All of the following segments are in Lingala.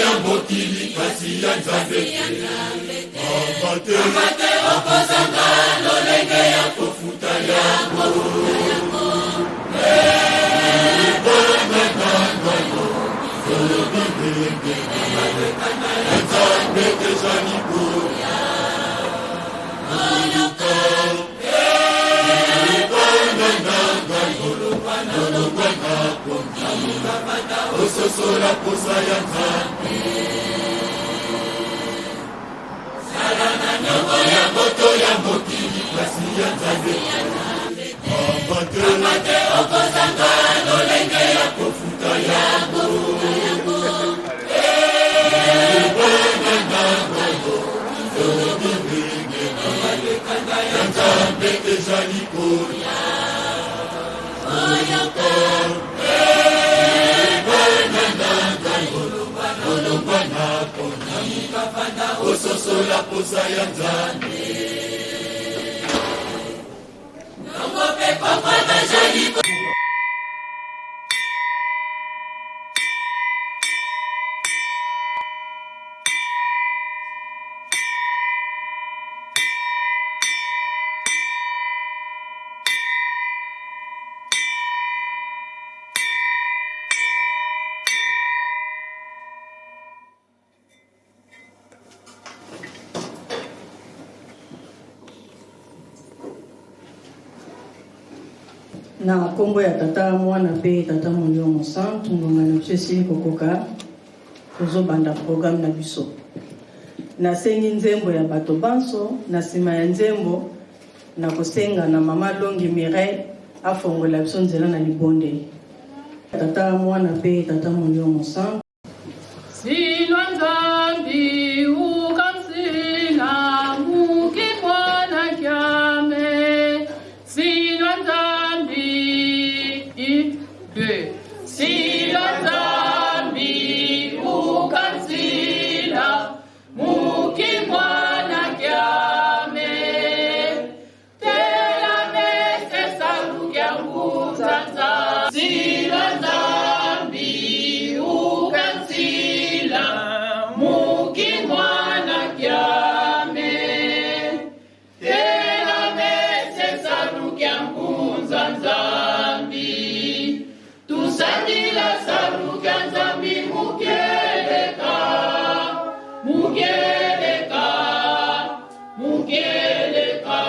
ya mokili kasi ya Nzambe te amate okozanga lolenge ya kofuta yango Nzambe deja likoya ososola posa ya Nzambe sala na nyongo ya moto ya mokili kasi ya Nzambe amate okozanga lolenge ya kofuta yango Nzambe deja likoya ososola posa ya Nzambe nongo pe papa bazali na kombo ya tata mwana pe tata Molimo Santu ngonga na chesi kokoka tozobanda programme na biso na sengi nzembo ya bato banso na sima ya nzembo na kosenga na mama Longi Mireille afongola biso nzela na libonde tata mwana pe tata Molimo Santu Silwa Nzambi ukamsila mukimwana kyame Silwa Nzambi Silwa Nzambi ukamsila mukimwana kyame Tela mese salu kya nguzanza Silwa Nzambi ukamsila mukimwana kyame Tela mese salu kya nguzanza Tusandila salu kya Nzambi mukeleka mukeleka mukeleka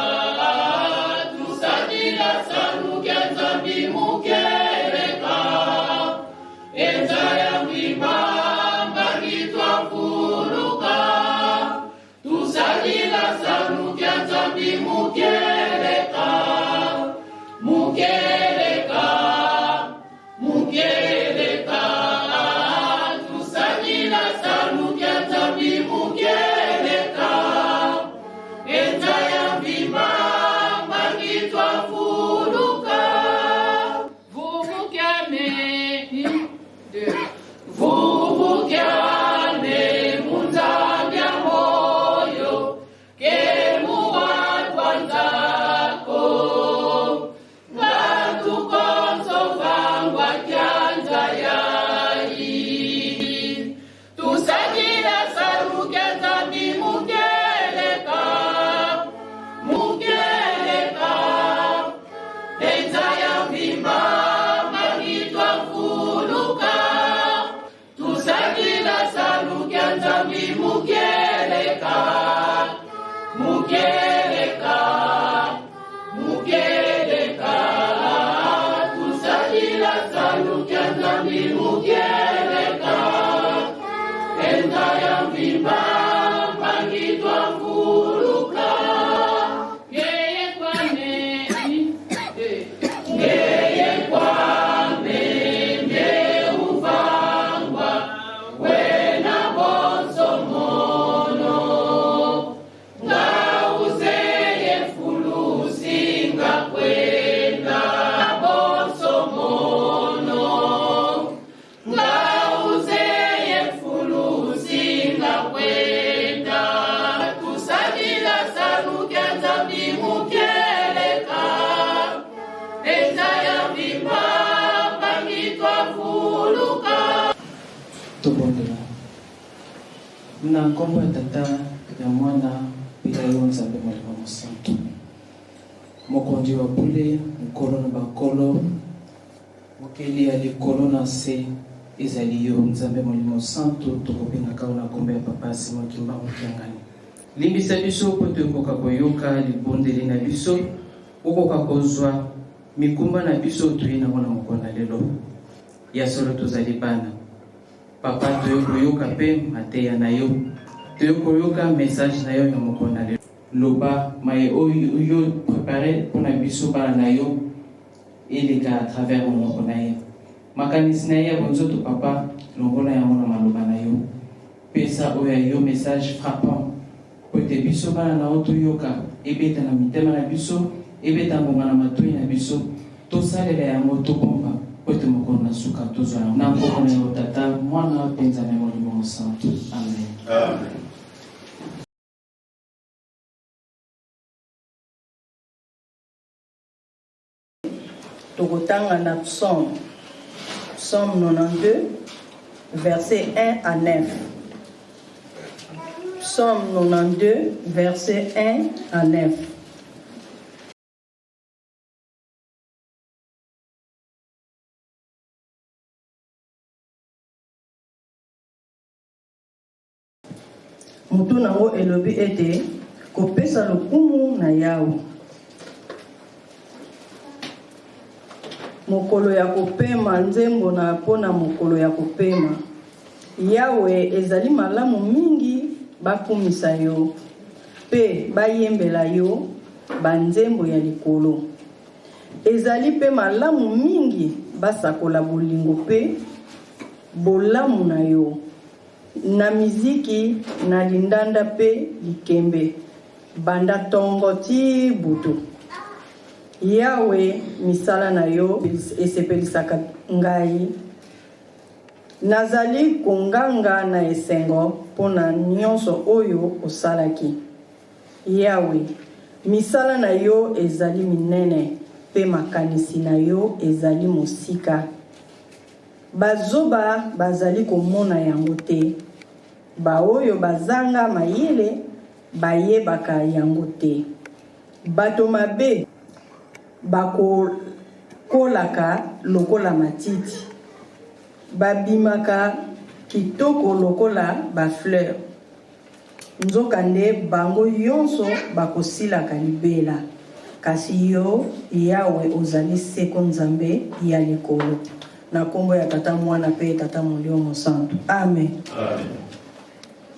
Tusandila salu kya Nzambi mukeleka enza ya mwima mbangitwa fuluka Tusandila salu kya Nzambi mukeleka mukeleka mukeleka tusanyila salu kya Nzambi mukeleka enza ya mbimba mbangitwa fuluka vuvu kyame vuvu kyame munzambi ya moyo kemu watwa nzako mukeleka mukeleka tusajila salu kya Nzambi mukeleka enza ya mbimba mbangitwa fuluka yeye kwame yeye kwame meuvangwa wena bonso mono ngauzeye fulusinga kwenda bonso mono ngauzeye fulusinga kwenda tusajila salu kya Nzambi mukeleka enza ya mbimba. ところでは、 Nzambe na nkombo ya tata ya mwana pila yo nzambe molimo mosantu mokonzi wa bule mokolo na bakolo mokeli ya likolo na se ezali yo nzambe molimo mosantu tokobengaka na nkombo ya papa nsima kimba mokiangani limbisa biso po tokoka koyoka libondeli na biso okoka kozwa mikumba na biso toye nango na mokolo na lelo ya solo tozali bana papa toyokoyoka mpe mateya na yo toyokoyoka message na yo ya mokolo na lelo loba maye oyo prépare mpona biso bana na yo eleka à travers monoko na ye makanisi na ye ya bonzoto papa longola yango na maloba na yo pesa oyo ya yo message frappant po ete biso bana na yo toyoka ebeta na mitema na biso ebeta ngonga na matoi na biso tosalela yango tobomba po ete mokolo na suka tozwa yango na nkombo na yo tata mwana mpe nzambe molimo mosantu amen. Amen. Tokotanga na psaume 92 verset 1 à 9. Psaume 92 verset 1 à 9. Mutu nango elobi ete kopesa lokumu na yawe. Mokolo ya kopema nzembo na pona mokolo ya kopema. Yawe ezali malamu mingi bakumisa yo. Pe bayembela yo banzembo ya likolo. Ezali pe malamu mingi basakola bolingo pe bolamu na yo. Na miziki na lindanda pe likembe. Banda tongo ti butu. Yawe misala na yo esepelisaka ngai. Nazali konganga na esengo pona nyonso oyo osalaki. Yawe misala na yo ezali minene pe makanisi na yo ezali mosika. Bazoba bazali komona yango te. Ba oyo bazanga mayele bayebaka yango te. Bato mabe bakolaka lokola matiti. Babimaka kitoko lokola ba fleur. Nzokande bango yonso bakosilaka libela. Kasi yo Yawe ozali seko nzambe ya likolo. Na kombo ya tata mwana pe tata molimo mosantu. Amen. Amen.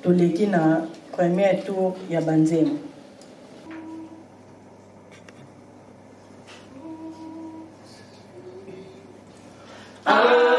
Toleki na premier tour ya banzembo. Alléluia.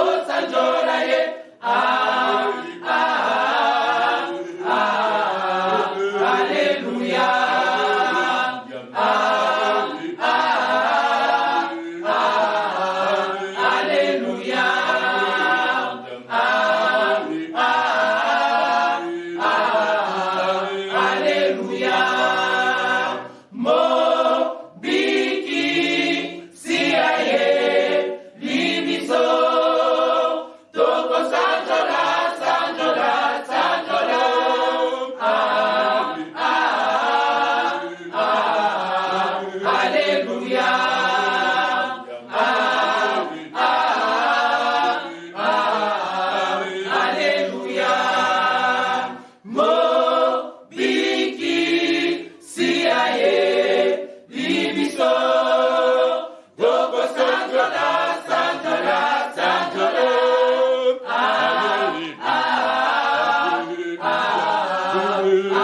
bakosanjola ye. Alléluia. Alléluia. Alléluia. Mobiki siaye libiso. Toko sanjola, sanjola, sanjola. Alléluia. Alléluia. Mobiki siaye libiso. Toko sanjola, sanjola, sanjola.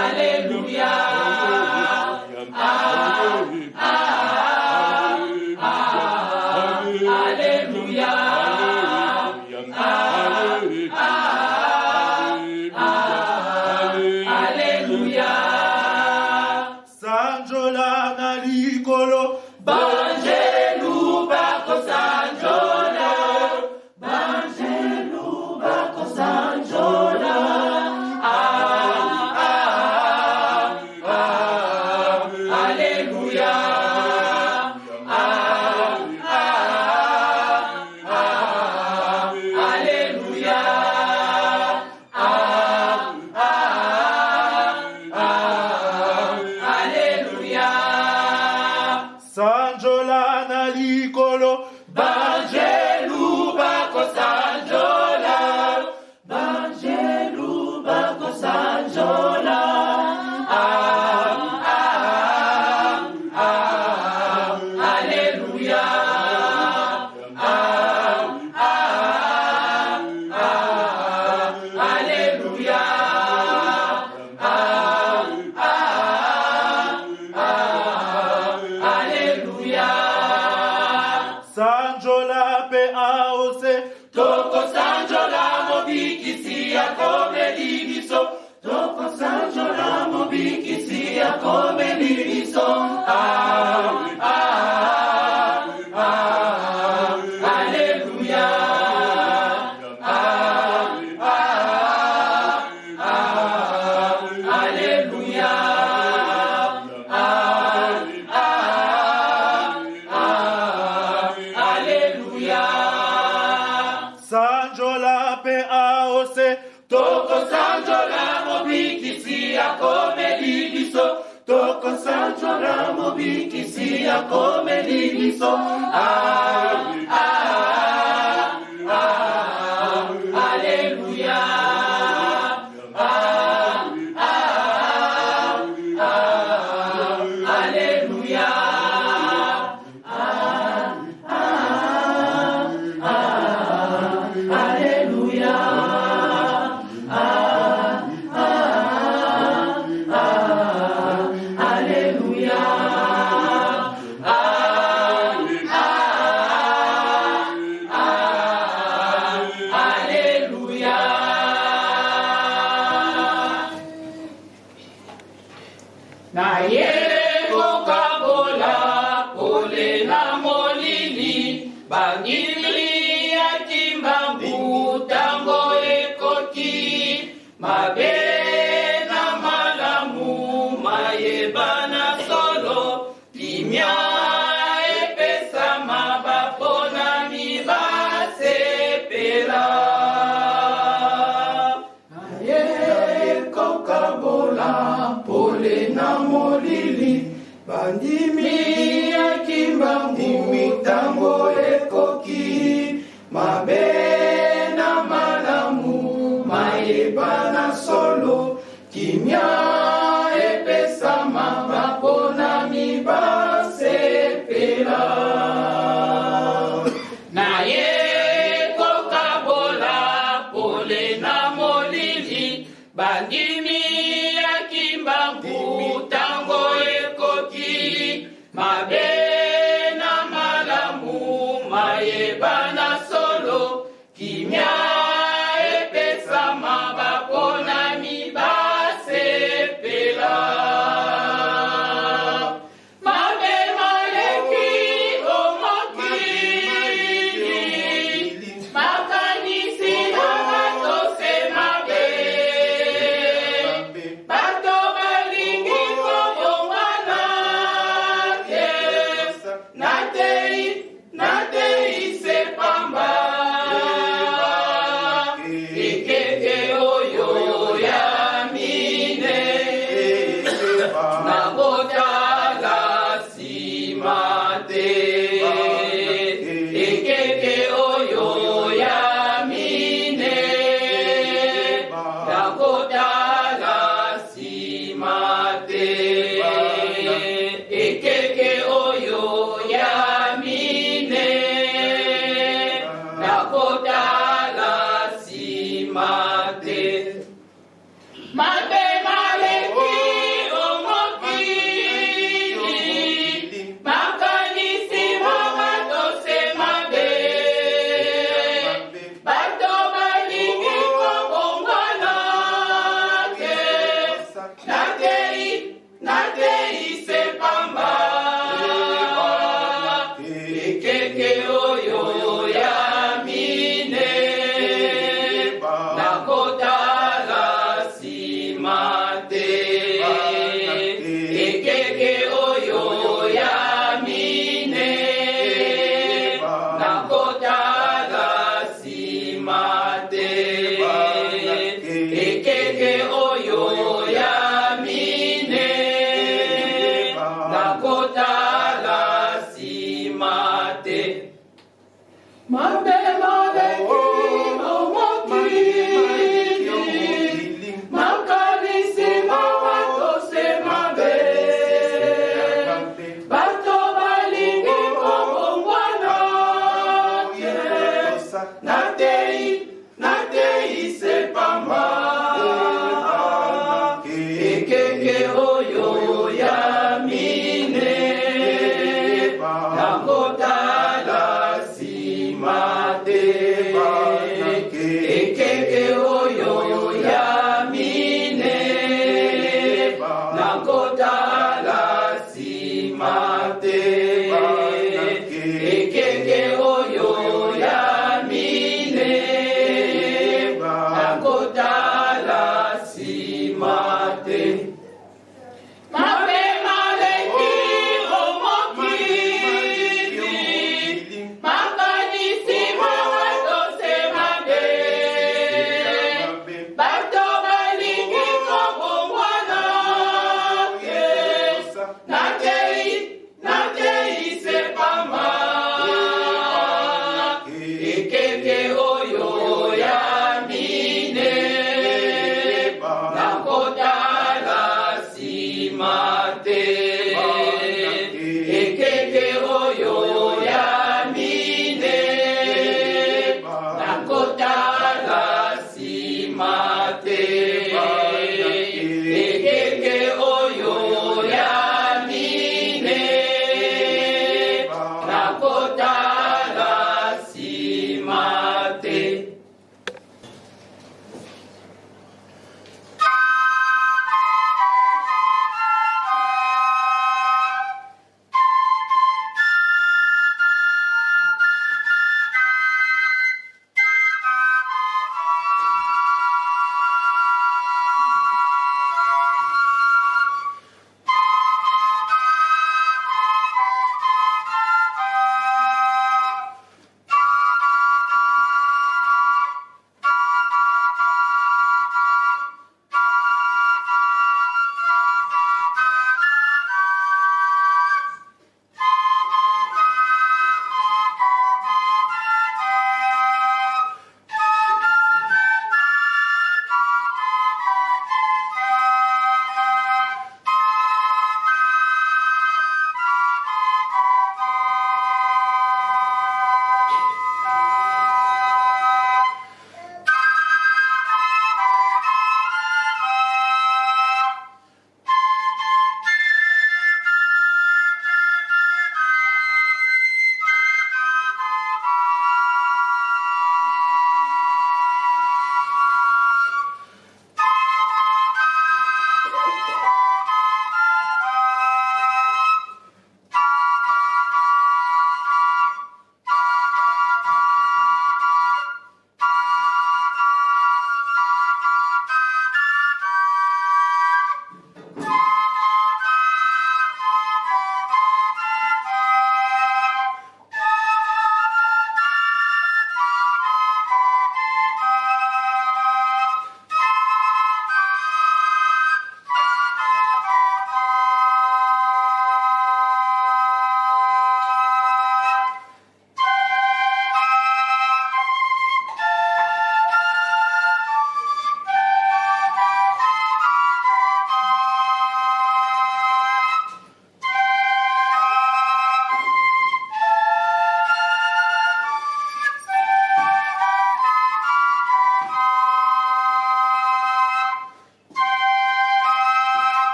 Alléluia. Alléluia. Alléluia. Sanjola na likolo, Banjelu bako sanjola. Banjelu bako sanjola. Alléluia. Alléluia. Alléluia. sanjola na likolo, Banjelu bako sanjola. Banjelu bako sanjola. Alléluia. Alléluia. Alléluia. sanjola pe aose, Toko sanjola mobikisi ya kome libiso. Toko sanjola mobikisi ya kome libiso. Alléluia. Alléluia. Alléluia. sanjola pe aose, Toko sanjola mobikisi ya kome libiso. Toko sanjola mobikisi ya kome libiso. Alléluia. Alléluia. Alléluia. Alléluia. Alléluia. Na yeko kabola pole na molili bangili ya kimbambu tango ekoti mabe na malamu mayebana solo kimia epesa mabapona mibasepela ayeko kabola pole na molili bandimi ya kimbambu tango ekoki mabe na malamu mayebana solo kimia epesa mabapona mibasepela na yeko kabola pole na molili bandimi ya kimbambu tango ekoki mabe na malamu mayebana solo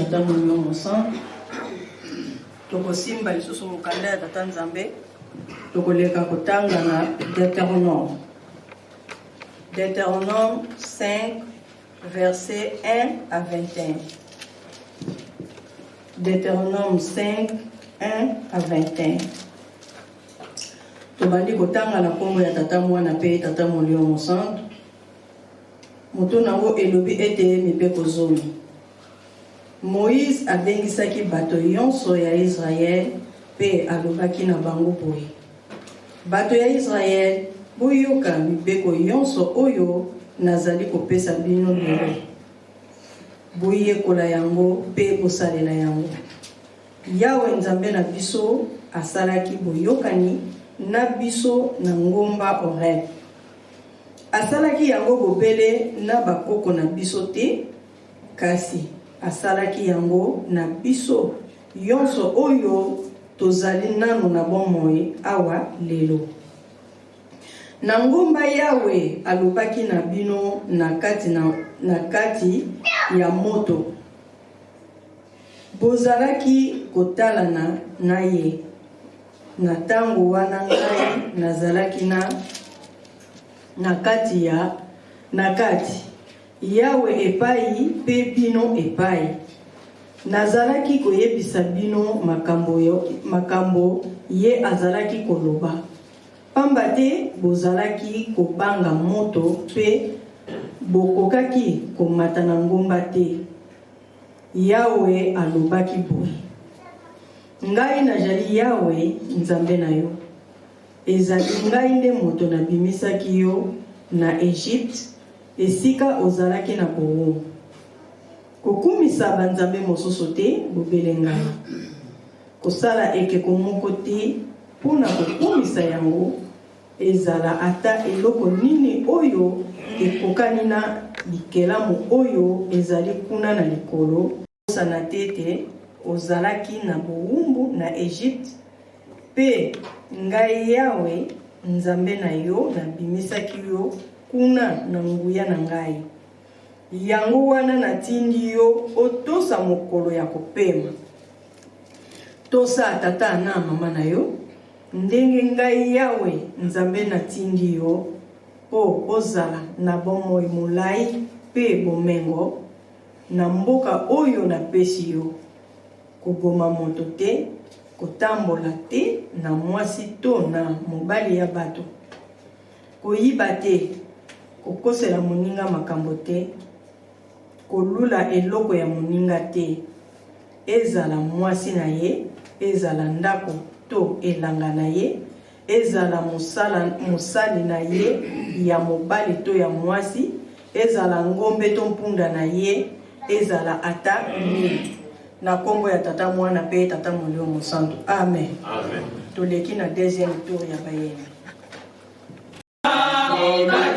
tata molimo mosantu tokosimba lisusu mokanda ya tata nzambe tokoleka kotanga na Deutéronome 5 verset 1 à 21. Deutéronome 5 1 à 21. Tobandi kotanga na kombo ya tata mwana pe tata molimo mosantu moto nango elobi ete mipe kozomi. Moïse abengisaki bato yonso ya Israel pe alobaki na bango boye: bato ya Israel, boyoka mibeko yonso oyo nazali kopesa bino lelo. Boyekola yango pe bosalela yango. Yawe nzambe na biso asalaki boyokani na biso na ngomba Horeb. Asalaki yango bobele na bakoko na biso te, kasi asalaki yango na biso yonso oyo tozali nano na bomoi awa lelo. Na ngomba Yawe alobaki na bino na kati ya moto. Bozalaki kotalana na ye. Na tango wana ngai nazalaki na kati Yawe epai pe bino epai. Nazalaki koyebisa bino makambo ye azalaki koloba. Pamba te bozalaki kobanga moto pe bokokaki komata na ngomba te. Yawe alobaki boye: ngai najali Yawe nzambe na yo. Ezali ngai nde moto nabimisaki yo na Egypte, esika ozalaki na kowo. Kokumisa banzambe mosusu te bobele ngai. Kosala ekeko moko te mpona kokumisa yango, ezala ata eloko nini oyo ekokani na bikelamu oyo ezali kuna na likolo. Osana tete ozalaki na bowumbu na Egypte, pe ngai Yawe nzambe na yo nabimisaki yo kuna na nguya na ngai. Yango wana natindi yo otosa mokolo ya kopema. Tosa tata na mama na yo, ndenge ngai Yawe nzambe natindi yo, po ozala na bomoi molai pe bomengo na mboka oyo napesi yo. Koboma moto te, kotambola te na mwasi to na mobali ya bato. Koyiba te, kokosela moninga makambo te, kolula eloko ya moninga te. Ezala mwasi na ye, ezala ndako to elanga na ye, ezala mosali na ye ya mobali to ya mwasi, ezala ngombe to mpunda na ye, ezala ata nini. Na kombo ya tata mwana pe tata molimo mosantu. Amen. Amen. Toleki na deuxième tour ya bayeni. Hallelujah,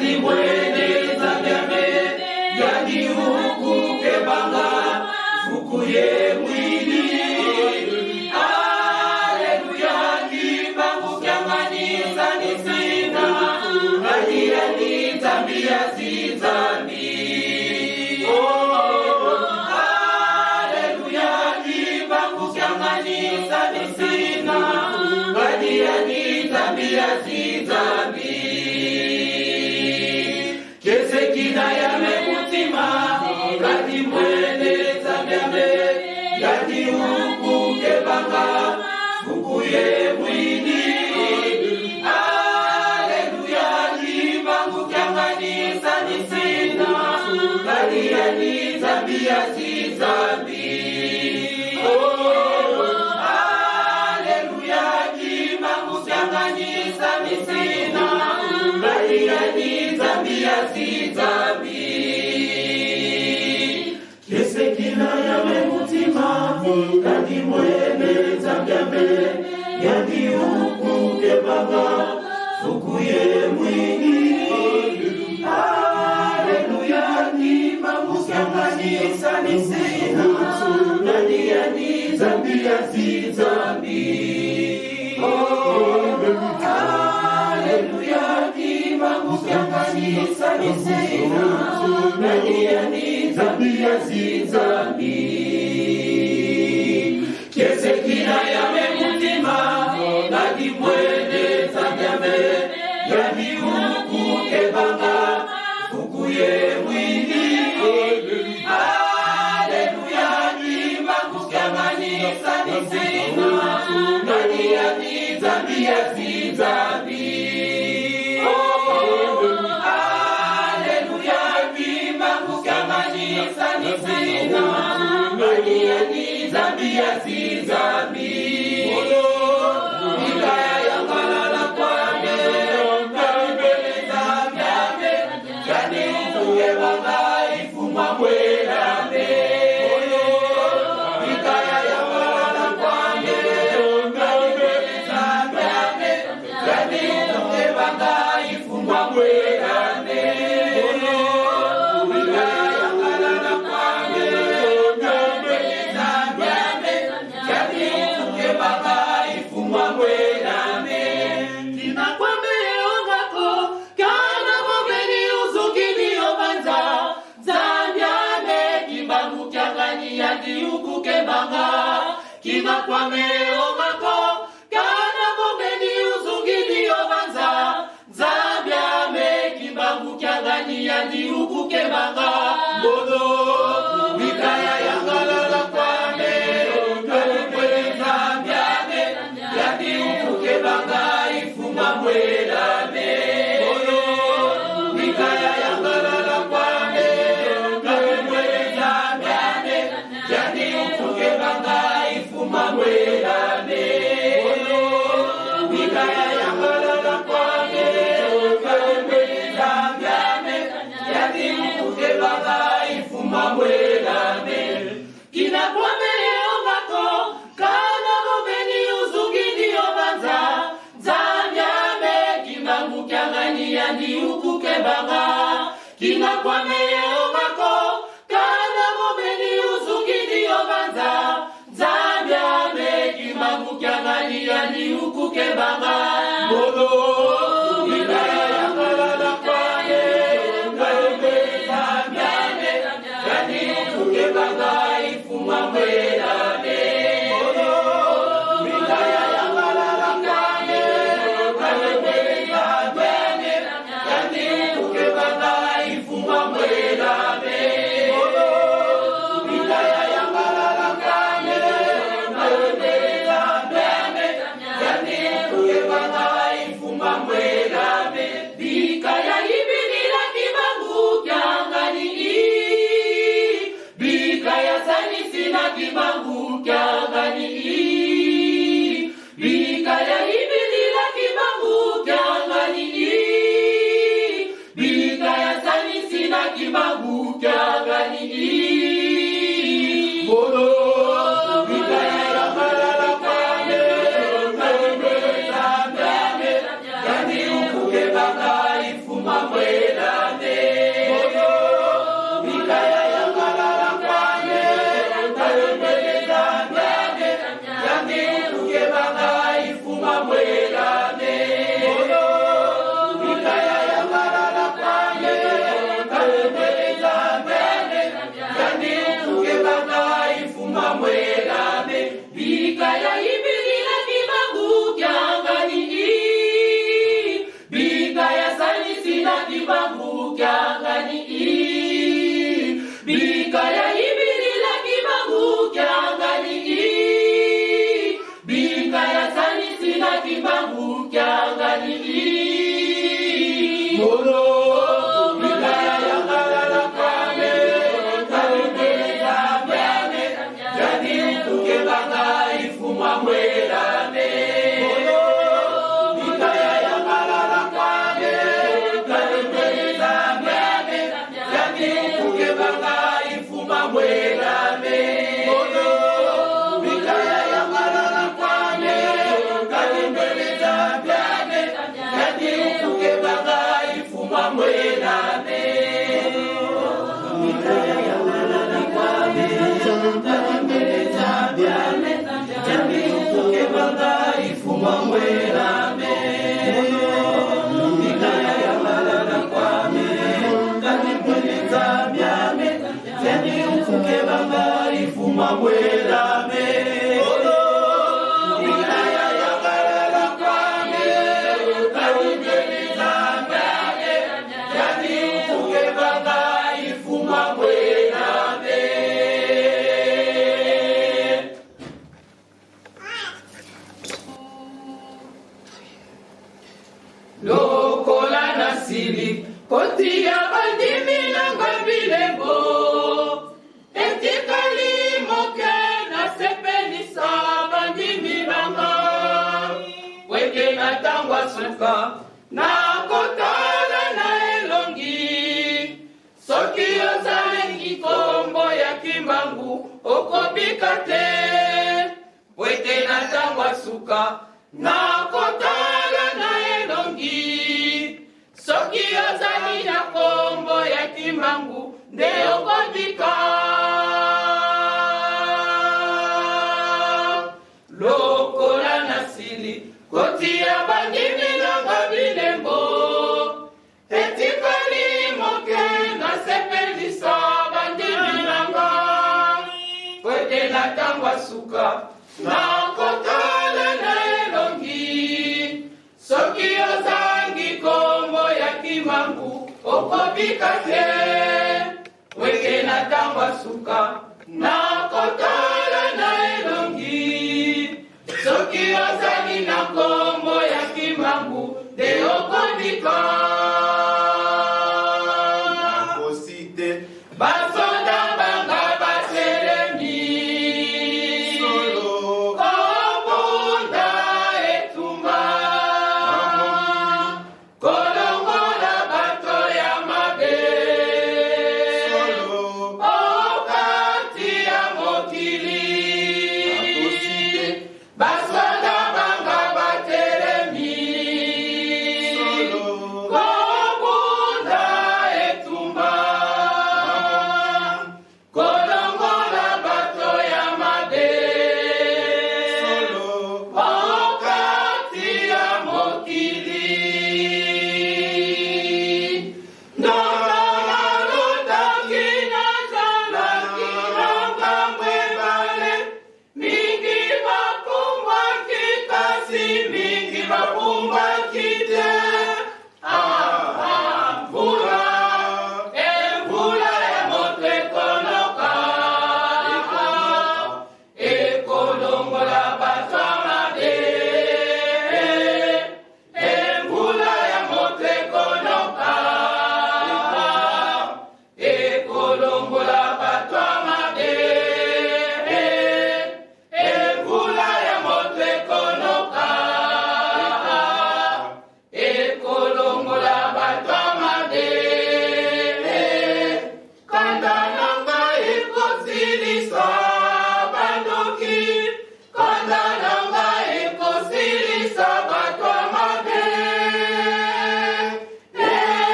mwene zamyame yani ukuke banga ukuye mwini haleluya kimangu kyamanisa nisina nani yani zambi ya zizambi haleluya kimangu kyamanisa nisina nani yani zambi ya zizambi Kina kwa meo mako kana momeni uzungini obanza Zambia me kimbangu kyangani yandi ukuke banga bodo mikaya yangalala kwa meo kani Zambia me yandi ukuke banga ifuma mwela me bodo mikaya yangalala kwa meo kani Zambia me yandi ukuke banga mamwela me mikaya yangalala kwake kamwela ngame yadi ukuke baba ifuma mwela me kina kwame ongako kana gomeni uzungini obanza Zambia me kimangu kyangani yadi ukuke baba kina kwame ongako kana gomeni uzungini obanza Zambia me kimangu kyangani yani ukuke banga bodo mikaya yangalala kwaye ngayebe Zambia me yani ukuke banga ifuma mwela me bodo mikaya yangalala kwaye ngayebe Zambia me yani ukuke banga ifuma mwela me bodo mikaya yangalala kwaye bikaya ibinila kimangu kyangani bikaya sanisina kimangu kyangani bikaya ibinila kimangu kyangani bikaya sanisina kimangu kyangani bodo bikaya yangalala kwaye yani ukuke banga ifuma mwela me bodo mikaya yangalala kwaye kalembeleza mbane yani ukuke banga ifuma mwela me bodo mikaya yangalala kwaye kalembeleza mbane yani ukuke banga ifuma mwela me bikaya ibirila kimangu kyangani bikaya sanisina kimangu kyangani bikaya ibirila kimangu kyangani bikaya sanisina kimangu kyangani mono bikaya yangalala kwame kalembeleza mbane yani ukuke banga ifuma mwela me mwela me bodo mikaya yangalala kwame kalembeleza byane yani ukuke banga ifuma mwela me mikaya yangalala kwame kalembeleza byane yani ukuke banga ifuma mwela me mikaya yangalala kwame kalembeleza byane yani ukuke banga ifuma mwela me mikaya yangalala kwame lokola nasili kotia bandimi nanga bilembo etikali moke nasepelisa bandimi nanga weke natangwa suka nakotala na elongi soki ozalengi kombo ya kimbangu okobika te weke natangwa suka nakotala na elongi soki ozali na kombo ya kimbangu nde okobika lokola nasili kotia bandimi nanga bilembo etikali moke nasepelisa bandimi nanga weke natangwa suka nakotala na elongi soki ozangi kombo ya kimbangu okobika te weke natangwa suka nakotala na elongi soki ozali na kombo ya kimbangu nde okobika basoda banga batelemi kobunda etumba kolongola bato ya mabe okati ya mokili basoda banga batelemi kobunda etumba kolongola bato ya mabe okati ya mokili nalotaki nazalaki na ngambo ebale mingi bapumbwaki kasi mingi bapumbwaki te mvula ya moto ekonoka ekolongola bato ya mabe mvula ya moto ekonoka ekolongola bato ya mabe mvula ya moto ekonoka ekolongola bato ya mabe kanda nanga ekosilisa bandoki kanda nanga ekosilisa bato ya mabe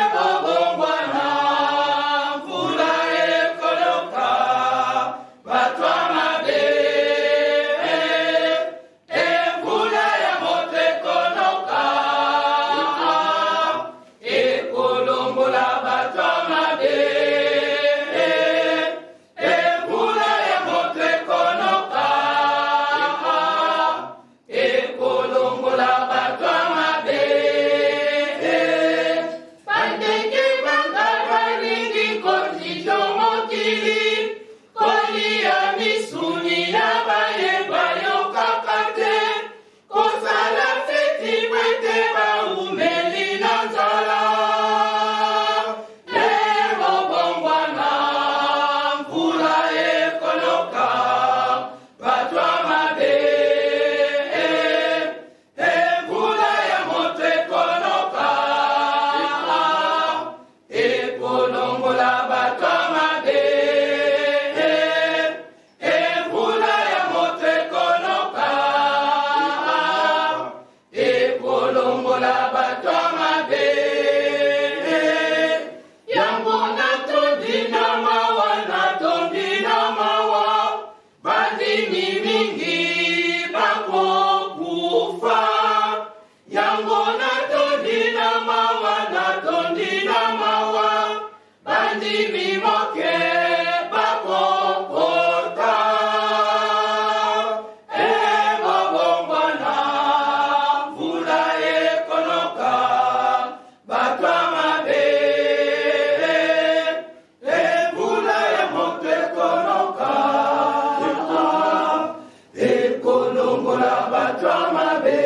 ebobongwana mvula ekoloka bato ya mabe mvula ya moto ekonoka ekolongola bato ya mabe mvula ya moto ekonoka ekolongola bato ya mabe bandenge banga balingi kozijo mokili kolia misuni ya bayeba yokaka te kozala feti bwete baumeli na nzala ebobongwana mvula ekoloka bato ya mabe mvula ya moto ekonoka ekolongola bato ya mabe mvula ya moto ekonoka ekolongola bato ya mabe yango natondi na mawa natondi na mawa bandimi mingi bakokufa yango natondi na mawa natondi na mawa bandimi moke bakokota ebobongwana mvula ekonoka bato ya mabe mvula ya moto ekonoka ekolongola bato ya mabe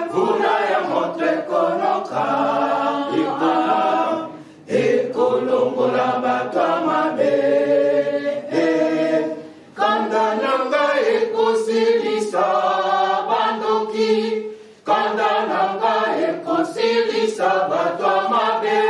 mvula kosilisa bandoki kanda nanga ekosilisa bato ya mabe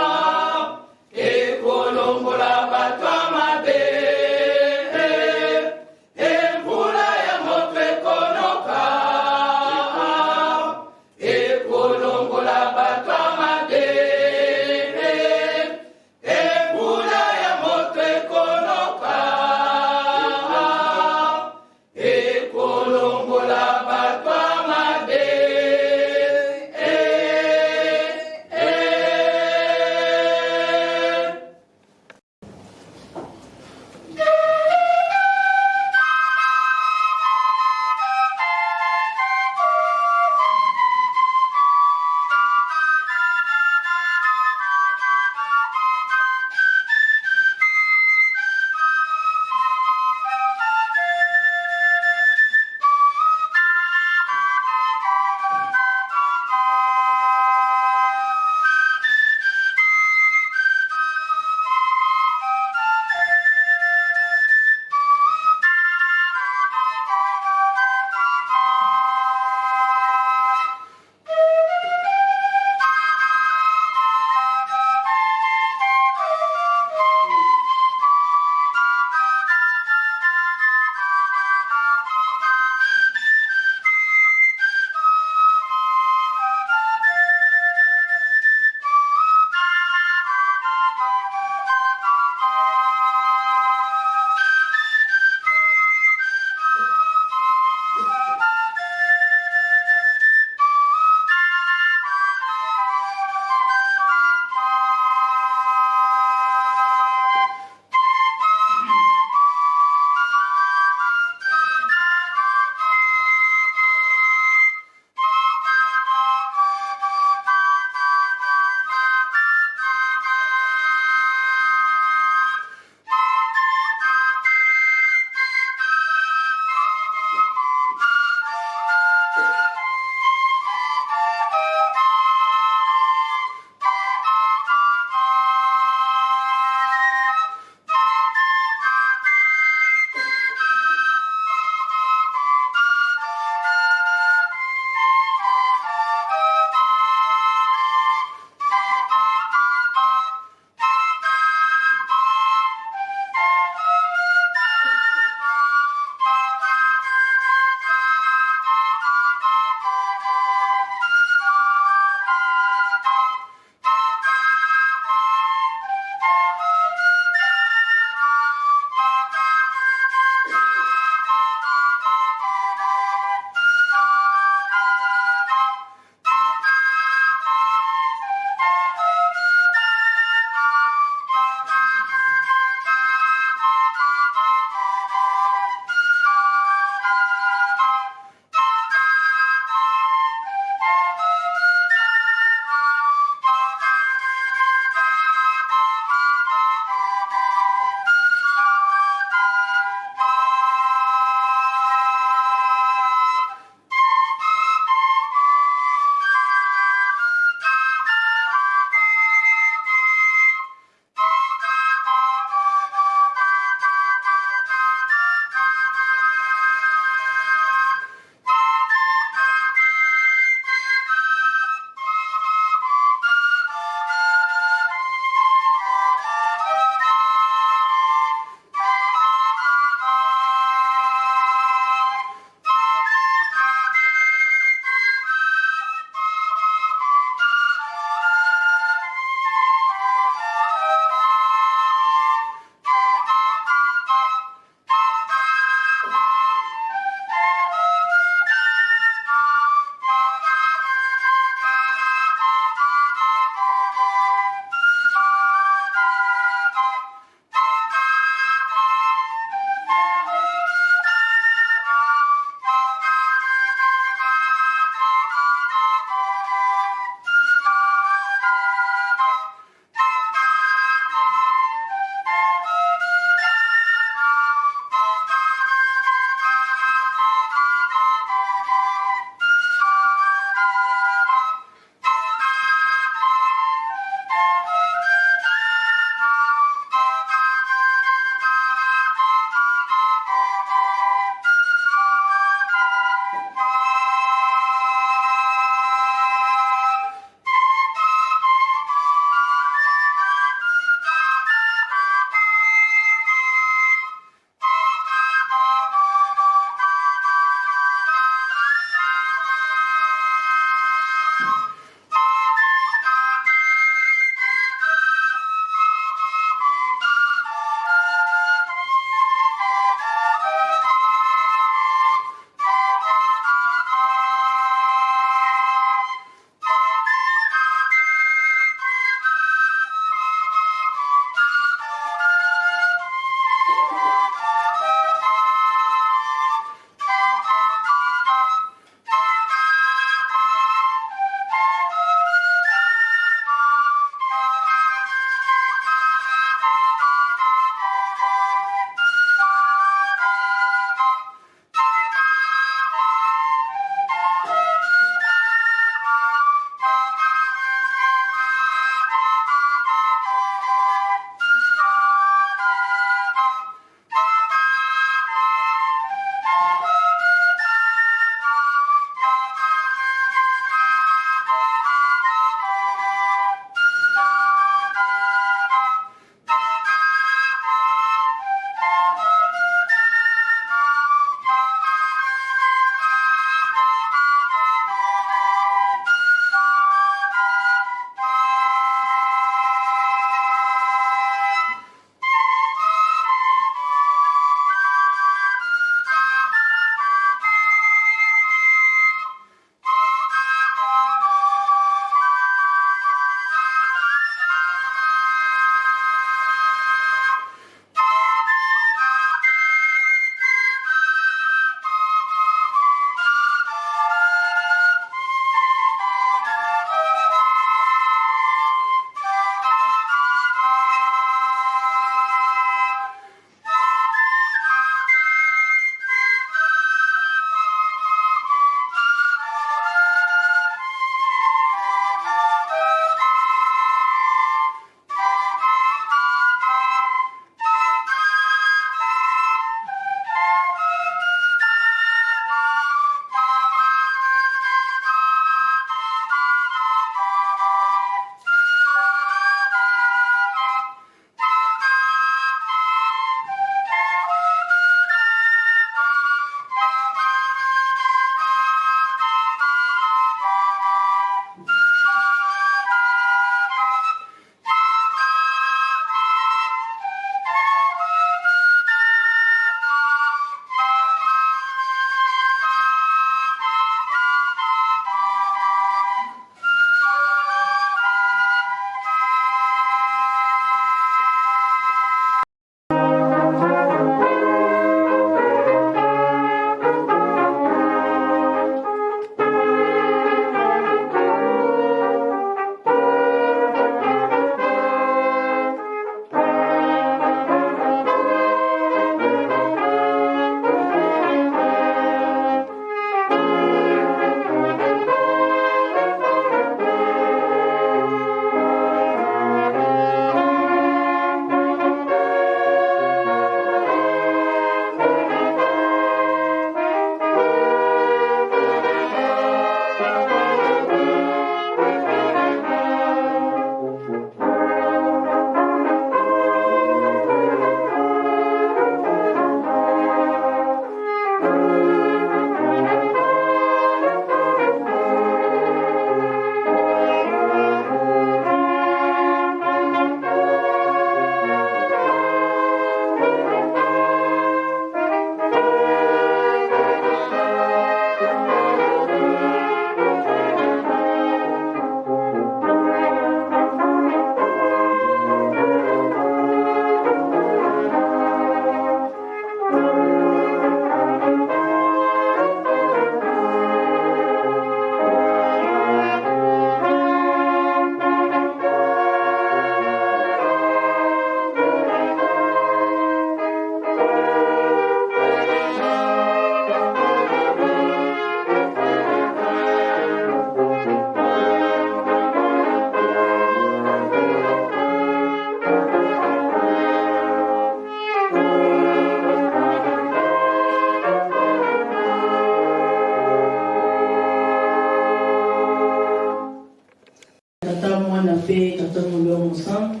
molio mosan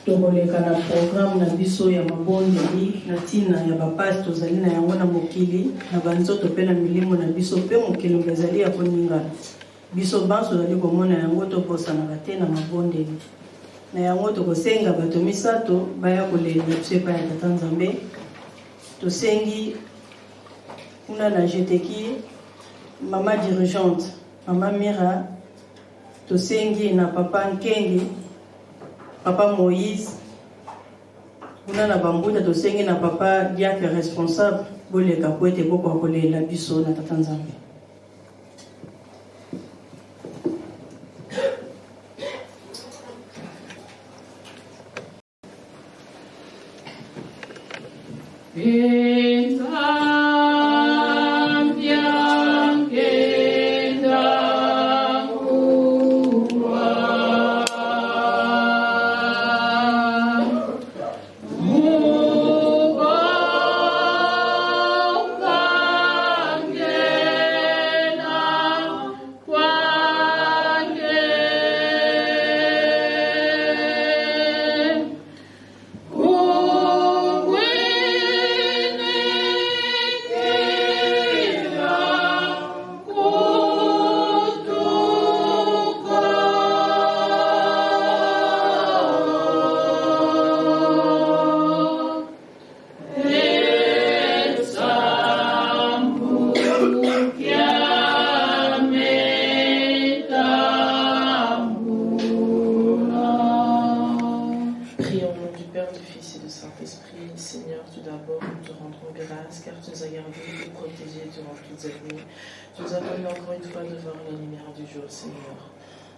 tokoleka na programme na biso ya mabondeli na ntina ya bapasi tozali na yango na mokili na banzoto mpe na milimo na biso mpe mokili ezali ya koningana biso banso tozali komona yango toposanaka te na mabondeli na yango tokosenga bato misato baya kolela biso epai ya tata nzambe tosengi kuna na jeteki mama dirigeante mama Mira tosengi na papa Nkenge papa Moïse kuna na bambuta tosengi na papa diacre responsable boleka po ete boko kolela biso na tata nzambe.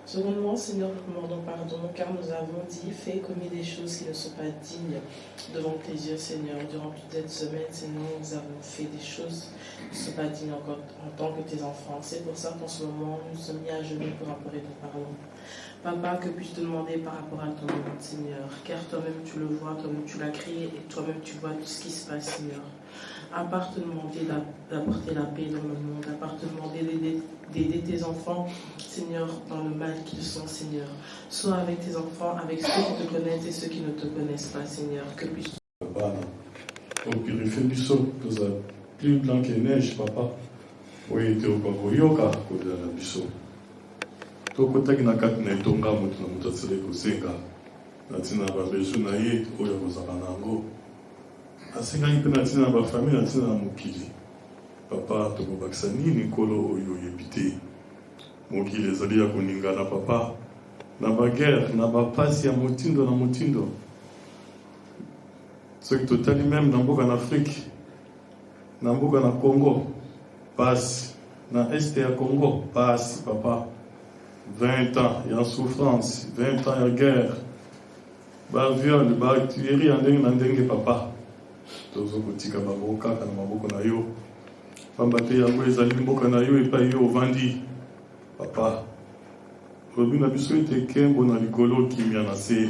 Secondement, Seigneur, nous demandons pardon car nous avons dit, fait, commis des choses qui ne sont pas dignes devant tes yeux, Seigneur. Durant toute cette semaine, Seigneur, nous avons fait des choses qui ne sont pas dignes encore en tant que tes enfants. C'est pour ça qu'en ce moment, nous sommes mis à genoux pour implorer ton pardon. Papa, que puis-je te demander par rapport à ton monde, Seigneur, car toi-même tu le vois, toi-même tu l'as créé et toi-même tu vois tout ce qui se passe, Seigneur. À part te demander d'apporter la paix dans le monde, à part te demander d'aider tes enfants, Seigneur, dans le mal qu'ils sont, Seigneur. Sois avec tes enfants, avec ceux qui te connaissent et ceux qui ne te connaissent pas, Seigneur. Que puisse au purifie du saut, tout plus blanc que neige, papa. Oui, tu es au Pagoyoka, côté de la biseau. Toko taki na kati na etonga mutu na mutu atsele kosenga na tina babezu na ye oyo kozala nango asengaki mpe na tina na bafamile na tina na mokili papa tokobakisa nini nkolo oyo oyebi te mokili ezali ya koningana papa na baguerre na bapasi ya motindo na motindo soki totali meme na mboka na afrique na mboka na congo pasi na este ya congo pasi papa 20 ans, il y a souffrance, 20 ans, il y a guerre, ba viol, ba tuerie en dengue papa. Tozo kotika baboka kana maboko na yo. Pambate yango ezali mboka na yo epa yo vandi. Papa. Robi na biso ete kembo na likolo kimia na se.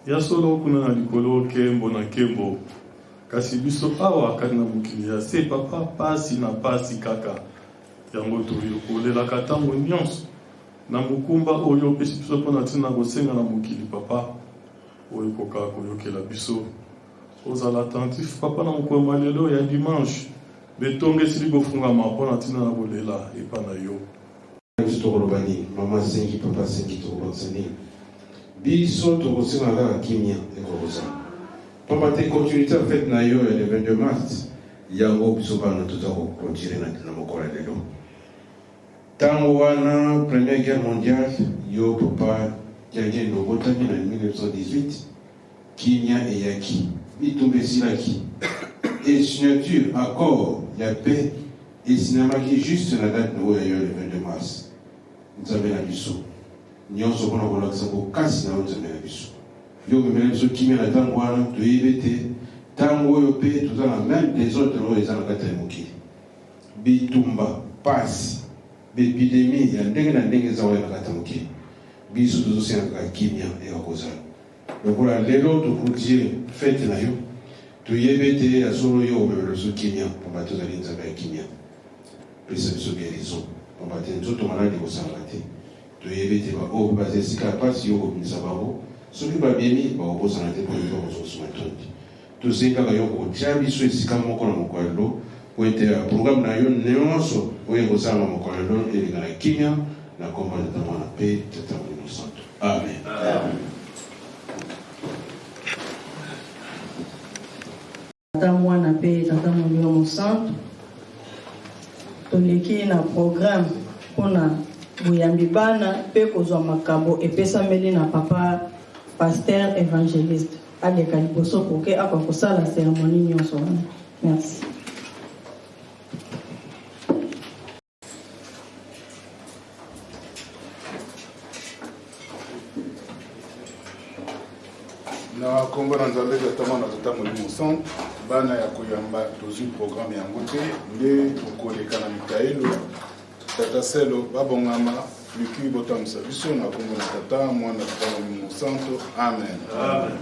Ya solo kuna na likolo kembo na kembo. Kasi biso awa kana mukili ya se papa pasi na pasi kaka. Yango to yo kolela katango nyonso. Na mukumba oyo pesi biso mpona ntina kosenga na mokili papa oyo koka koyokela biso ozala attentif papa na mokolo lelo ya dimanche betonga esili kofungama mpona ntina na kolela epa na yo biso tokolobani mama sengi papa sengi tokobansani biso tokosenga kaka kimia ekokoza papa te continuité fete na yo ya le 22 mars yango biso bana toza kokontinue na mokolo lelo tango wana Première Guerre mondiale yo papa kiaje ndobotami na 1918 kinya eyaki bitumbe silaki et signature accord ya paix et sinamaki juste la date no ya yo le 22 mars nzambe na biso nyonso kona kolakisa bokasi na nzambe na biso yo memela biso kimia na tango wana toyebi te tango oyo mpe toza na même des autres oyo eza na kati ya mokili bitumba pasi bépidémie ya ndenge na ndenge eza oyo na kati ya mokili biso tozosengaka kimia ekokozala lokola lelo tokontie fete na yo toyebi ete ya solo yo omemela biso kimia pamba tozali nzambe ya kimia pesa biso guérison pamba te nzoto maladi kosalaka te toyebete baoyo baza esika ya mpasi yo kobimisa bango soki babimi bakobosana te po yo kozosuma tondi tozengaka yo kotia biso esika moko na mokolo ya lelo po ete programme na yo nyonso oyo ekozala na mokolo ya lelo elinga na kimia na kombo ya tata mwana mpe tata molimo santo amen. Tata mwana mpe tata molimo santo toleki na programme mpona buyambi bana mpe kozwa makambo epesameli na papa pasteur évangéliste aleka liboso koke aka kosala cérémonie nyonso wana. Merci. na kombo na nzambe tata mwana tata molimo santo bana ya koyamba tozwi programme yango te nde tokoleka na mikaelo tata selo babongama leki botamisa biso na kombo na tata mwana tata molimo santo amen, amen.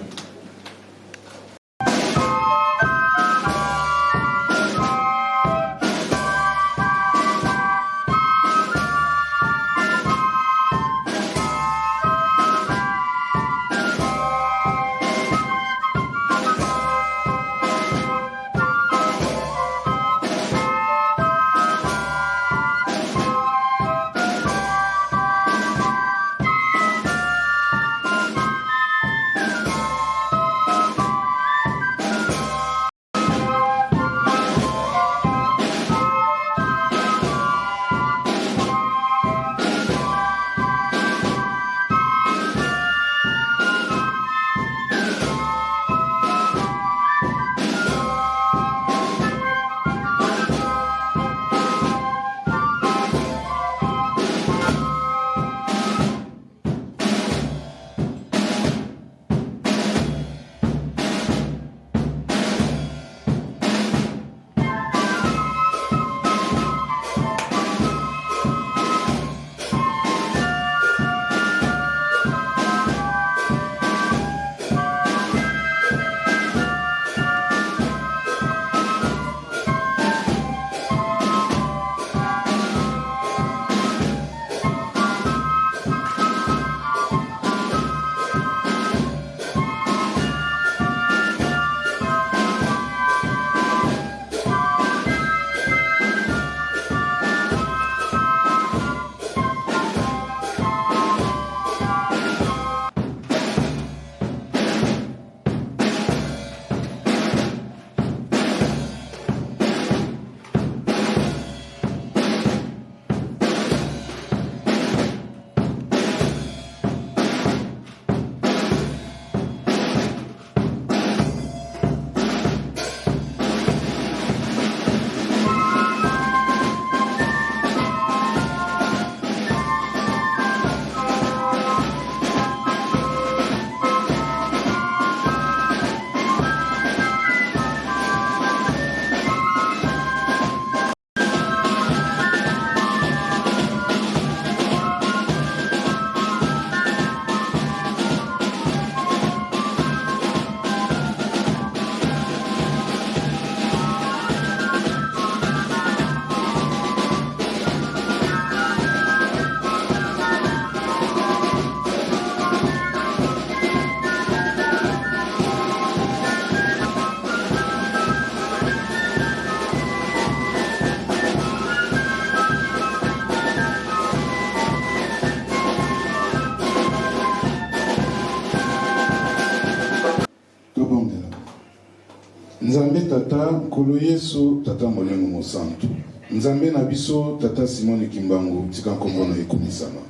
Nzambe tata nkolo Yesu tata molimo mosantu Nzambe na biso tata Simone Kimbangu tika nkombo na ekumisama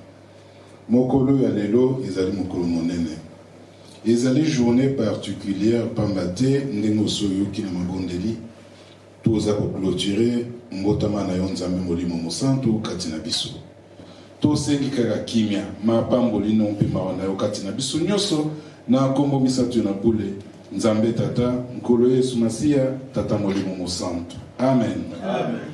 mokolo ya lelo ezali mokolo monene ezali journée particulière pamba te ndenge osoyoki na mabondeli toza clôturer mbotama na yo Nzambe molimo mosantu kati na biso tosengi kaka kimia mapamboli no mpema na yo kati na biso nyonso na nkombo misato na bule Nzambe tata nkolo Yesu Masia tata molimo mosantu amen, amen.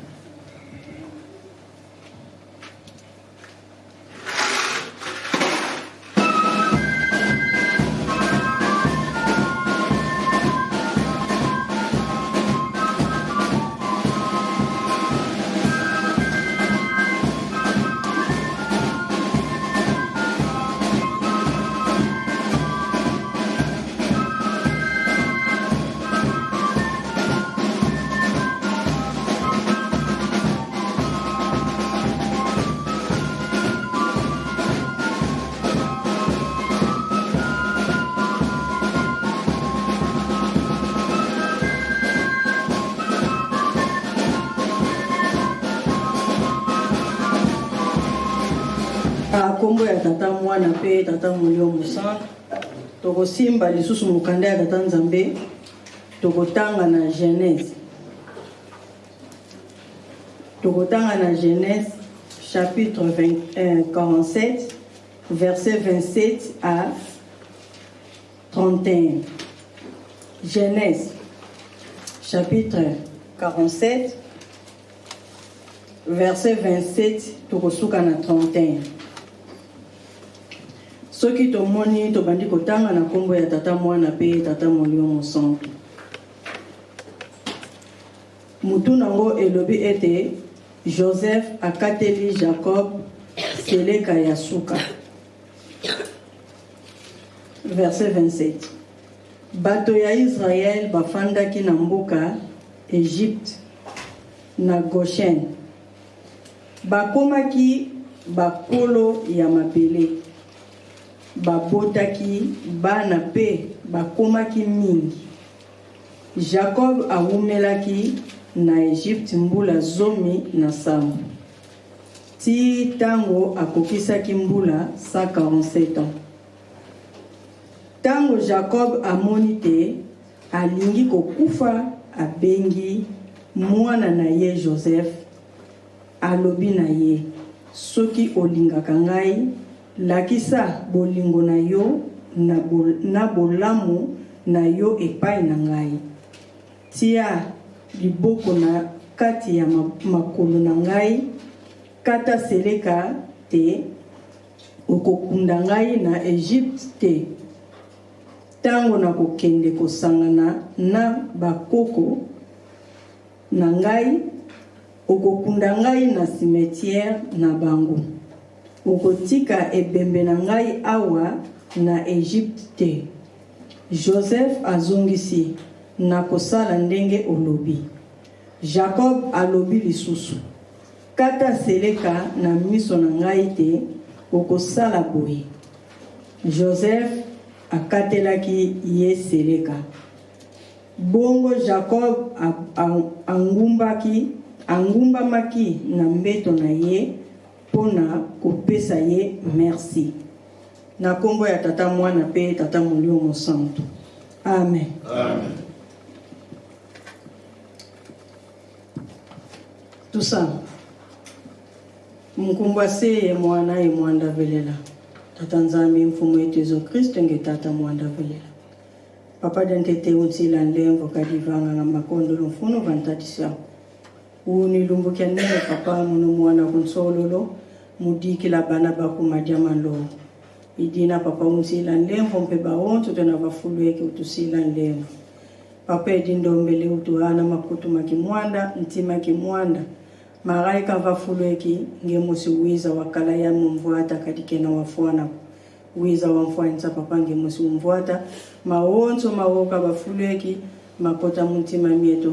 kombo ya tata mwana pe tata molio mosantu tokosimba lisusu mokanda ya tata nzambe tokotanga na Genèse. Tokotanga na Genèse chapitre 47 verset 27 à 31. Genèse chapitre 47 verset 27 tokosuka na 31. Soki tomoni tobandi kotanga na kombo ya tata mwana pe tata molio mosantu. Mutu nango elobi ete Joseph akateli Jacob seleka ya suka. Verset 27. Bato ya Israël bafandaki na mboka Egypte na Goshen. Bakomaki bakolo ya mabele. Babotaki bana pe bakomaki mingi. Jacob awumelaki na Egypte mbula zomi na sambo. Ti tango akokisaki mbula 147 ans. Tango Jacob amoni te alingi kokufa abengi mwana na ye Joseph alobi na ye soki olingaka ngai lakisa bolingo na yo na bolamu na yo epai na ngai. Tia liboko na kati ya makolo na ngai kata seleka te okokunda ngai na Egypte te. Tango na kokende kosangana na bakoko na ngai okokunda ngai na cimetière na bango. Okotika ebembe na ngai awa na Egypte te. Joseph azongisi na kosala ndenge olobi. Jacob alobi lisusu. Kata seleka na miso na ngai te okosala boye. Joseph akatelaki ye seleka. Bongo Jacob angumbamaki na mbeto na ye pona kopesa ye merci. Na kombo ya tata mwana pe tata molio mosantu. Amen. Amen. Tout ça. Mkumbwase mwana e mwanda velela. Tata nzambi mfumu yetu Yesu Kristo nge tata mwanda velela. Papa dentete unsila ndemvo kadivanga nga makondo mfuno vantatisa. Uni lumbukia nene papa munu mwana kunsololo mudiki la bana baku madiamalo. Idina papa unsila ndemvo mpeba onto tena vafulu yake utusila ndemvo. Papa edindombele utuhana makutu makimwanda ntima kimwanda. Maraika vafulu yake ngemusi uwiza wakala ya mumvuata kadikena wafuana. Uwiza wa mfuanza papa ngemusi umvuata. Maonzo mawoka vafulu yake makota muntima mieto.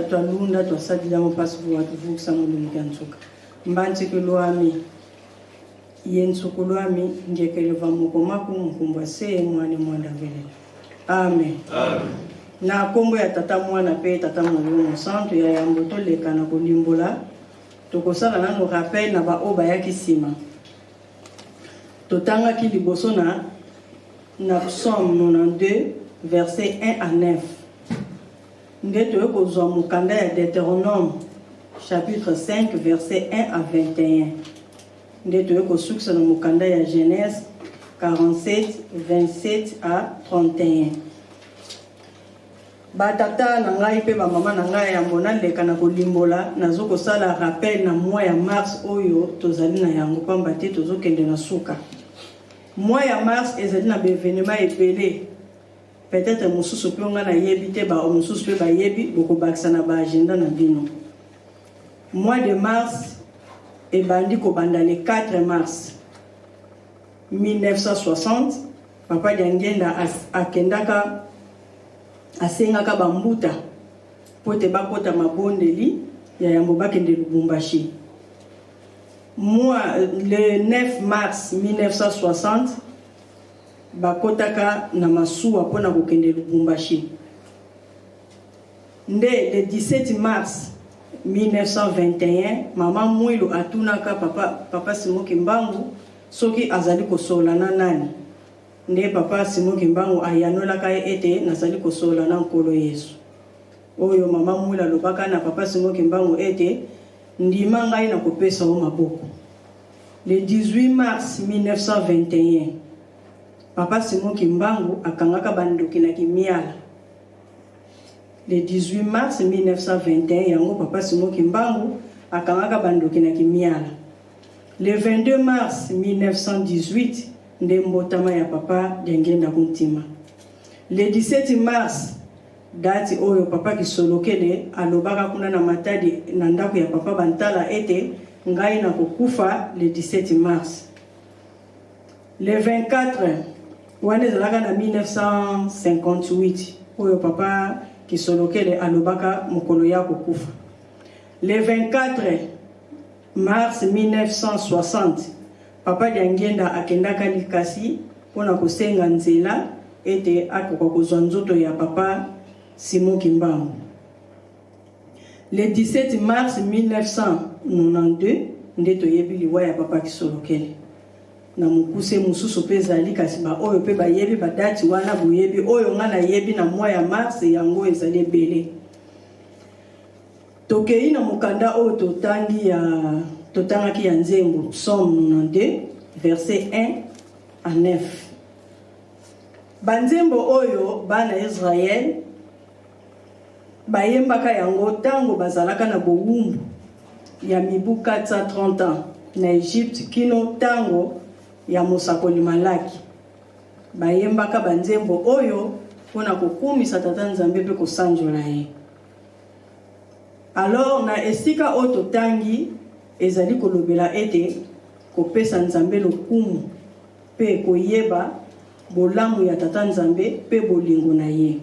Twalunda twasadila mopasi watu vukisa mulungu kansuka. Mbanti kulwami yensukulwami ngekeleva mukomaku mkumbwase mwana mwanda vele. Amen. Amen. Na kombo ya tata mwana pe tata molio mosantu ya yamboto leka na kolimbola tokosala nano rappel na baoba ya kisima. Totanga ki liboso na Psaume 92 verset 1 à 9. Ndeto ekozwa mukanda ya Deutéronome chapitre 5 verset 1 à 21. Ndeto ekozukisa na mukanda ya Genèse 47 27 à 31. Batata na ngai pe ba mama na ngai ya mbona leka na kolimbola nazoko sala rappel na mois ya mars oyo tozali na yango pamba te tozokende na suka. Mois ya mars ezali na événement epelé. Peut-être mususu pe nga na yebi te ba mususu pe ba yebi boko bakisa na ba agenda na bino. Mois de mars ebandi ko banda le 4 mars 1960 papa Diangenda akendaka asengaka bambuta pote bakota mabondeli ya yambo bakende Lubumbashi. Moi le 9 mars 1960 bakotaka na masuwa pona kokende Lubumbashi. Nde le 17 mars 1921 mama Mwilu atunaka papa Simon Kimbangu soki azali kosola na nani. Nde papa Simon Kimbangu ayanolaka ete nazali kosola na nkolo Yesu. Oyo mama Mwilu alobaka na papa Simon Kimbangu ete ndima ngai na kopesa o maboko. Le 18 mars 1921 papa Simon Kimbangu akangaka bandoki na Kimiala. Le 18 mars 1921 yango papa Simon Kimbangu akangaka bandoki na Kimiala. Le 22 mars 1918 nde mbotama ya papa Dengenda Kuntima. Le 17 mars dati oyo papa Kisolokele alobaka kuna na matadi na ndako ya papa Bantala ete ngai na kokufa le 17 mars. Le 24 wane zalaka na 1958 oyo papa Kisolokele alobaka mokolo ya kokufa. Le 24 mars 1960 papa Dengenda akendaka likasi pona kosenga nzela ete akoka kozwa nzoto ya papa Simon Kimbangu. Le 17 mars 1992 nde toyebi liwa ya papa Kisolokele. Na mukuse mususu pe zali kasi ba oyo pe ba yebi ba dati wana boyebi oyo nga na yebi na mois ya mars yango ezali ebele. Tokei na mukanda oyo totangaki ya nzembo Psaume 92 verset 1 à 9. Banzembo oyo bana Israël bayembaka yango tango bazalaka na bowumbu ya mibu 430 ans na Egypte kino tango ya mosakoli Malaki. Bayembaka banzembo oyo pona kokumisa tata Nzambe pe kosanjola ye. Alors na esika oto tangi ezali kolobela ete kopesa Nzambe lokumu pe koyeba bolamu ya tata Nzambe pe bolingo na ye.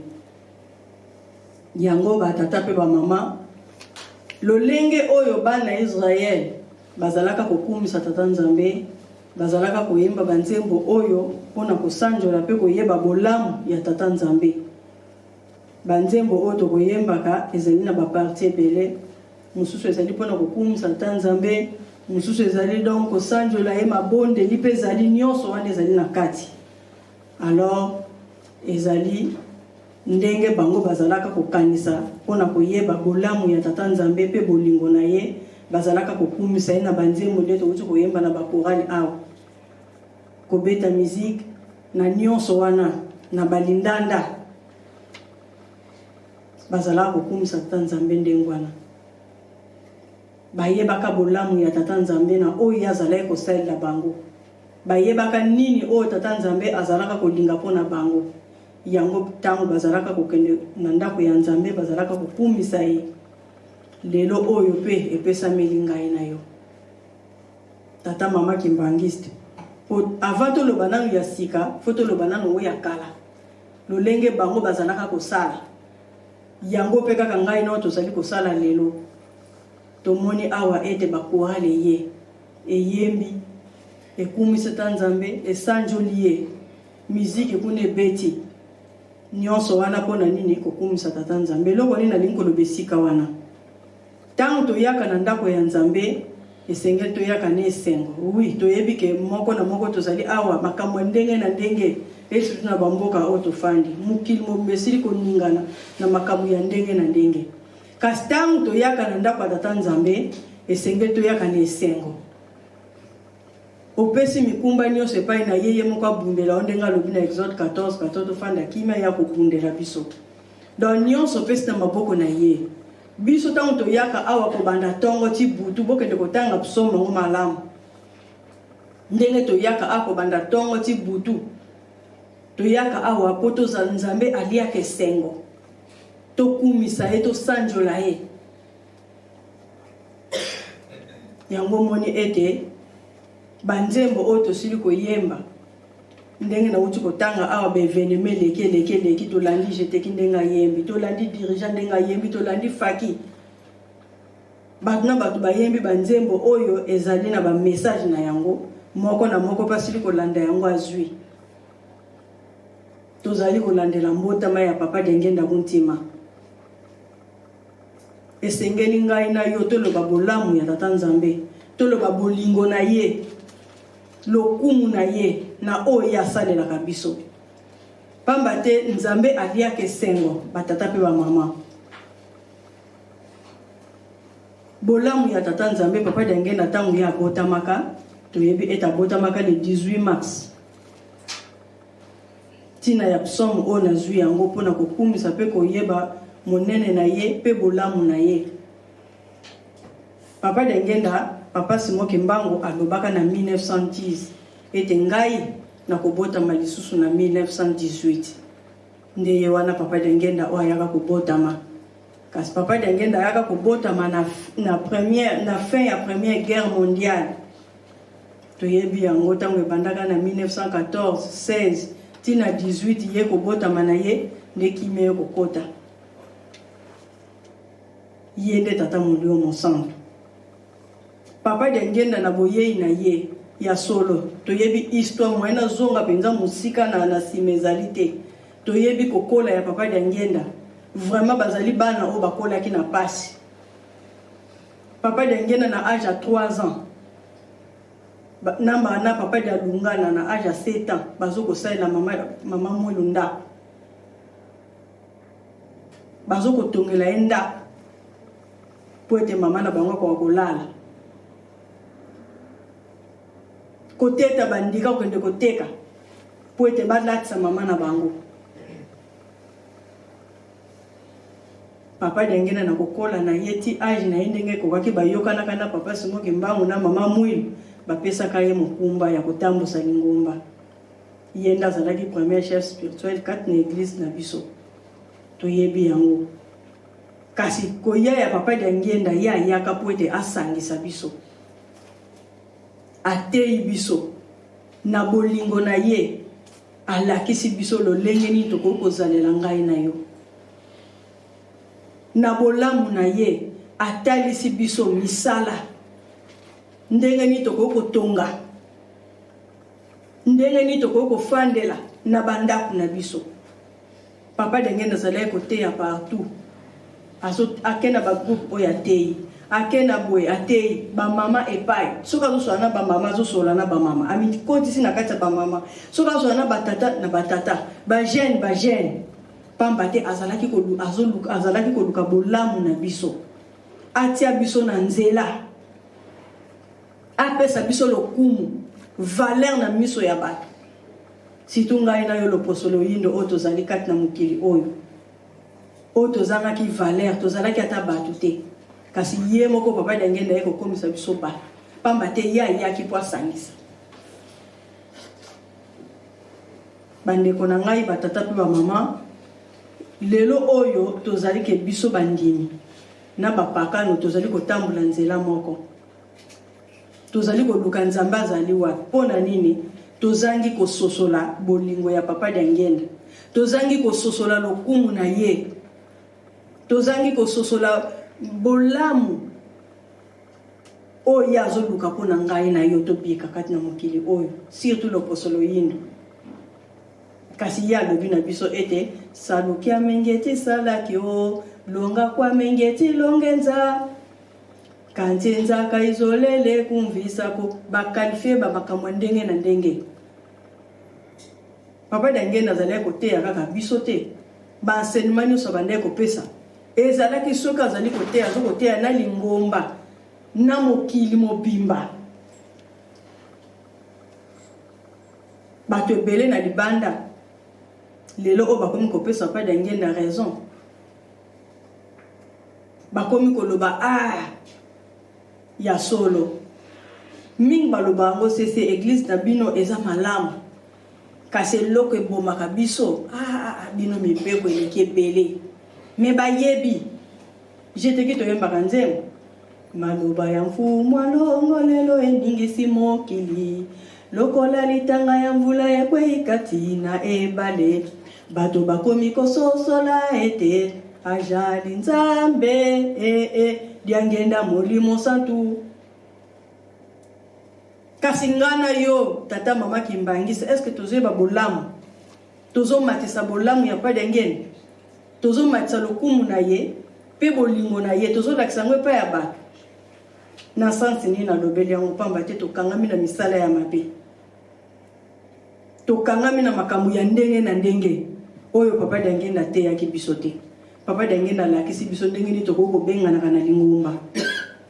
Yango ba tata pe ba mama lolenge oyo bana Israël bazalaka kokumisa tata Nzambe bazalaka koyemba banzembo oyo pona kosanjola pe koyeba bolamu ya tata Nzambe. Banzembo oyo tokoyembaka ezali na ba partie ebele. Mususu ezali pona kokumisa tata Nzambe, mususu ezali donc kosanjola ye mabonde lipe ezali nyonso wana ezali na kati. Alors ezali ndenge bango bazalaka kokanisa pona koyeba bolamu ya tata Nzambe pe bolingo na ye bazalaka kokumisa ye na banzembo nde tokuti koyemba na bakorali awa kobeta musique na nyonso wana na balindanda bazalaka kokumisa tata Nzambe ndenge wana bayebaka bolamu ya tata Nzambe na oyo azalaki kosalela bango bayebaka nini oyo tata Nzambe azalaka kolinga pona bango yango tango bazalaka kokende na ndako ya Nzambe bazalaka kokumisa ye. Lelo oyo pe epesa melinga na yo tata mama Kimbangiste avant to lobanano ya sika foto lobanano ya kala lolenge bango bazalaka kosala yango pe kaka ngai no tozali kosala lelo tomoni awa ete bakorale ye eyembi ekumisa tata Nzambe esanjoli ye musique kune beti nyonso wana pona nini kokumisa tata Nzambe loko nini nalingi kolobesika wana tango toyaka na ndako ya Nzambe esengeli toyaka na esengo. Oui toyebi ke moko na moko tozali awa makambo ndenge na ndenge esu na bamboka oyo tofandi mukili mobesili koningana na makambo ya ndenge na ndenge. Kasi tango toyaka na ndako ya tata Nzambe esengeli toyaka na esengo. Opesi mikumba nyonso epai na yeye moko abundela ondenga alobi na Exode 14 tofanda kimia ya kobundela biso. Donc nyonso opesi na maboko na ye. Biso tango toyaka awa kobanda tongo ti butu bokende kotanga Psaume ngo malamu. Ndenge toyaka awa kobanda tongo ti butu toyaka awa po tozala Nzambe aliaka esengo tokumisa ye tosanjola ye. Yango moni ete banzembo oyo tosili koyemba ndenge na uti kotanga awa beveneme leki tolandi jeteki ndenge ayembi tolandi dirigeant ndenge ayembi tolandi faki bato na bato bayembi banzembo oyo ezali na ba message na yango moko na moko pasili kolanda yango azwi tozali kolandela mbotama ya papa Dengenda Kuntima esengeli ngai na yo toloba bolamu ya tata nzambe toloba bolingo na ye lokumu na ye na oyo asalelaka biso pamba te nzambe aliaka esengo batata mpe bamama bolamu ya tata nzambe papa Dangenda ntango ye abotamaka toyebi ete abotamaka le 18 mars ntina ya psaume oyo nazwi yango mpona kokumisa mpe koyeba monene na ye mpe bolamu na ye. Papa Dangenda, papa Simon Kimbangu alobaka na 1910 ete ngai na kobotama lisusu na 1918 nde ye wana papa Dangenda oyo ayaka kobotama. Kasi papa Dangenda ayaka kobotama na fin ya première guerre mondiale. Toyebi yango ntango ebandaka na 1914 16 tina 18 ye kobotama na ye nde kimia ye kokota ye nde tata molio mosantu. Papa Dangenda na boyei na ye ya solo toyebi histoire moyena zonga penza musika na simezalité toyebi kokola ya papa Dangenda vraiment bazali bana o bakola ki na pasi. Papa Dangenda na âge à 3 ans na papa de Lungana na âge à 7 ans bazoko salela mama mwelunda bazoko tongela enda poete mama na bango kwa kolala koteta bandika kwende koteka poete balatisa mama na bango. Papa Dangenda na kokola na yeti age na ndenge kokaki bayokana kana papa Simon Kimbangu na mama Mwilu bapesaka ye mokumba ya kotambusa lingomba. Yenda azalaki premier chef spirituel kati na église na biso toyebi yango. Kasi koya ya papa Dangenda ya yaka po ete asangisa biso atei biso na bolingo na ye alakisi biso lolenge nini tokokozalela ngai na yo na bolamu na ye atalisi biso misala ndenge nini tokokotonga ndenge nini tokokofandela na bandaku na biso. Papa Dangenda azalaki koteya partout akenda ba groupe oyo atei akenda boye atei bamama epai soki azosola na bamama azosola na bamama amikotisi na kati ya bamama soki azosola na batata na batata bagene pamba te azalaki koluka bolamu na biso atia biso na nzela apesa biso lokumu valeur na miso ya bato situ ngai na yo loposolo yindo oyo tozali kati na mokili oyo tozalaki valeur tozalaki ata bato te kasi ye moko papa Dangenda ye kokomisa biso bato pamba te ye ayaki po asangisa. Bandeko na ngai batata mpe bamama lelo oyo tozali ke biso bandimi na bapakano tozali kotambola nzela moko tozali koluka nzambe azali wapi mpona nini tozangi kososola bolingo ya papa Dangenda tozangi kososola lokumu na ye tozangi kososola bolamu oyo azoluka mpona ngai na yo tobika kati na mokili oyo surtout loposolo yindo. Kasi ye alobi na biso ete saluki amengeti salaki o longa kwa mengeti longenza kanti nzaka izolele kumvisako bakalifie babakamwa ndenge na ndenge. Papa Dangenda azalaki koteya kaka biso te baenseignement nyonso bandeki kopesa ezalaki soki azali koteya azokoteya na lingomba na mokili mobimba bato ebele na libanda lelo oyo bakomi kopesa Papa Dangenda raison bakomi koloba ya solo mingi baloba yango sese église na bino eza malamu kasi eloko ebomaka biso bino mibeko eleki ebele me bayebi jeteki toyembaka nzembo maloba ya mfumu alongo lelo endingisi mokili lokola litanga ya mvula ekwei kati na ebale bato bakomi kososola ete ajali nzambe Dangenda molimo santu. Kasi ngana yo tata mama Kimbangisa est-ce que tozoyeba bolamu tozomatisa bolamu ya Papa Dangenda tozomatisa lokumu na ye pe bolingo na ye tozo lakisa ngwe pa ya ba na sansi ni na lobeli yango pamba te tokangami na misala ya mabe tokangami na makambo ya ndenge na ndenge oyo papa dange na te ya kibiso te papa dange na lakisi biso ndenge ni toko kobengana kana lingumba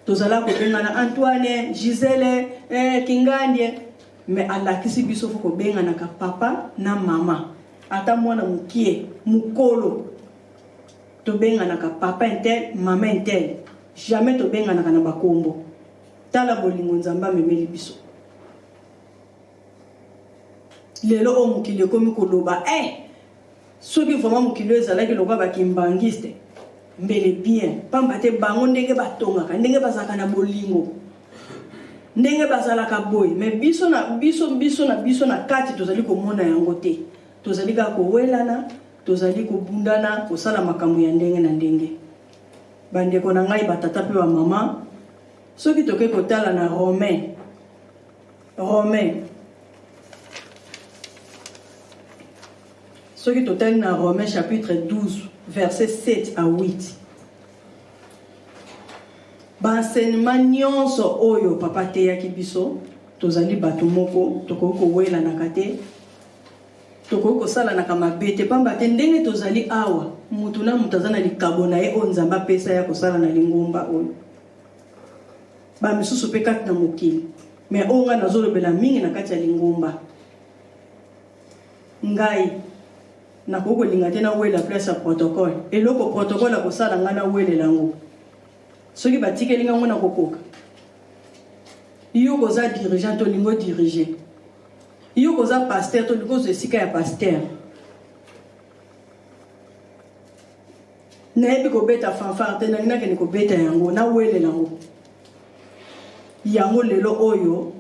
tozala kobengana Antoine Gisele Kingandie mais alakisi biso fo kobengana ka papa na mama ata mwana mukie mukolo tobengana ka papa intel mama intel jamais tobengana kana bakombo tala bolingo nzamba memeli biso lelo o mukile komi koloba soki vraiment mukile ezalaki loba bakimbangiste mbele bien pamba te bango ndenge batongaka ndenge bazaka na bolingo ndenge bazalaka boy mais biso na kati tozali komona yango te tozali ka kowelana tozali kobundana kosala makambo ya ndenge na ndenge bandeko na ngai batata pe ba mama soki toke kotala na Romain soki totali na Romain chapitre 12 verset 7 à 8 banseignement nyonso oyo papa te ya kibiso tozali bato moko toko kowela na kate toko kosala na kamabe te pamba te ndenge tozali awa mutu na mutu azana likabo na ye o nzamba pesa ya kosala na lingumba oyo ba misusu pe kati na mokili mais onga nazolobela mingi na kati ya lingumba ngai na koko linga te na wela place ya protocole eloko protocole akosala nga na wele lango soki batikeli nga ngona kokoka yo koza dirigeant to lingo diriger yo koza pasteur to lingo esika ya pasteur na ebi kobeta fanfare te na ngina ke ni kobeta yango na wele lango yango lelo oyo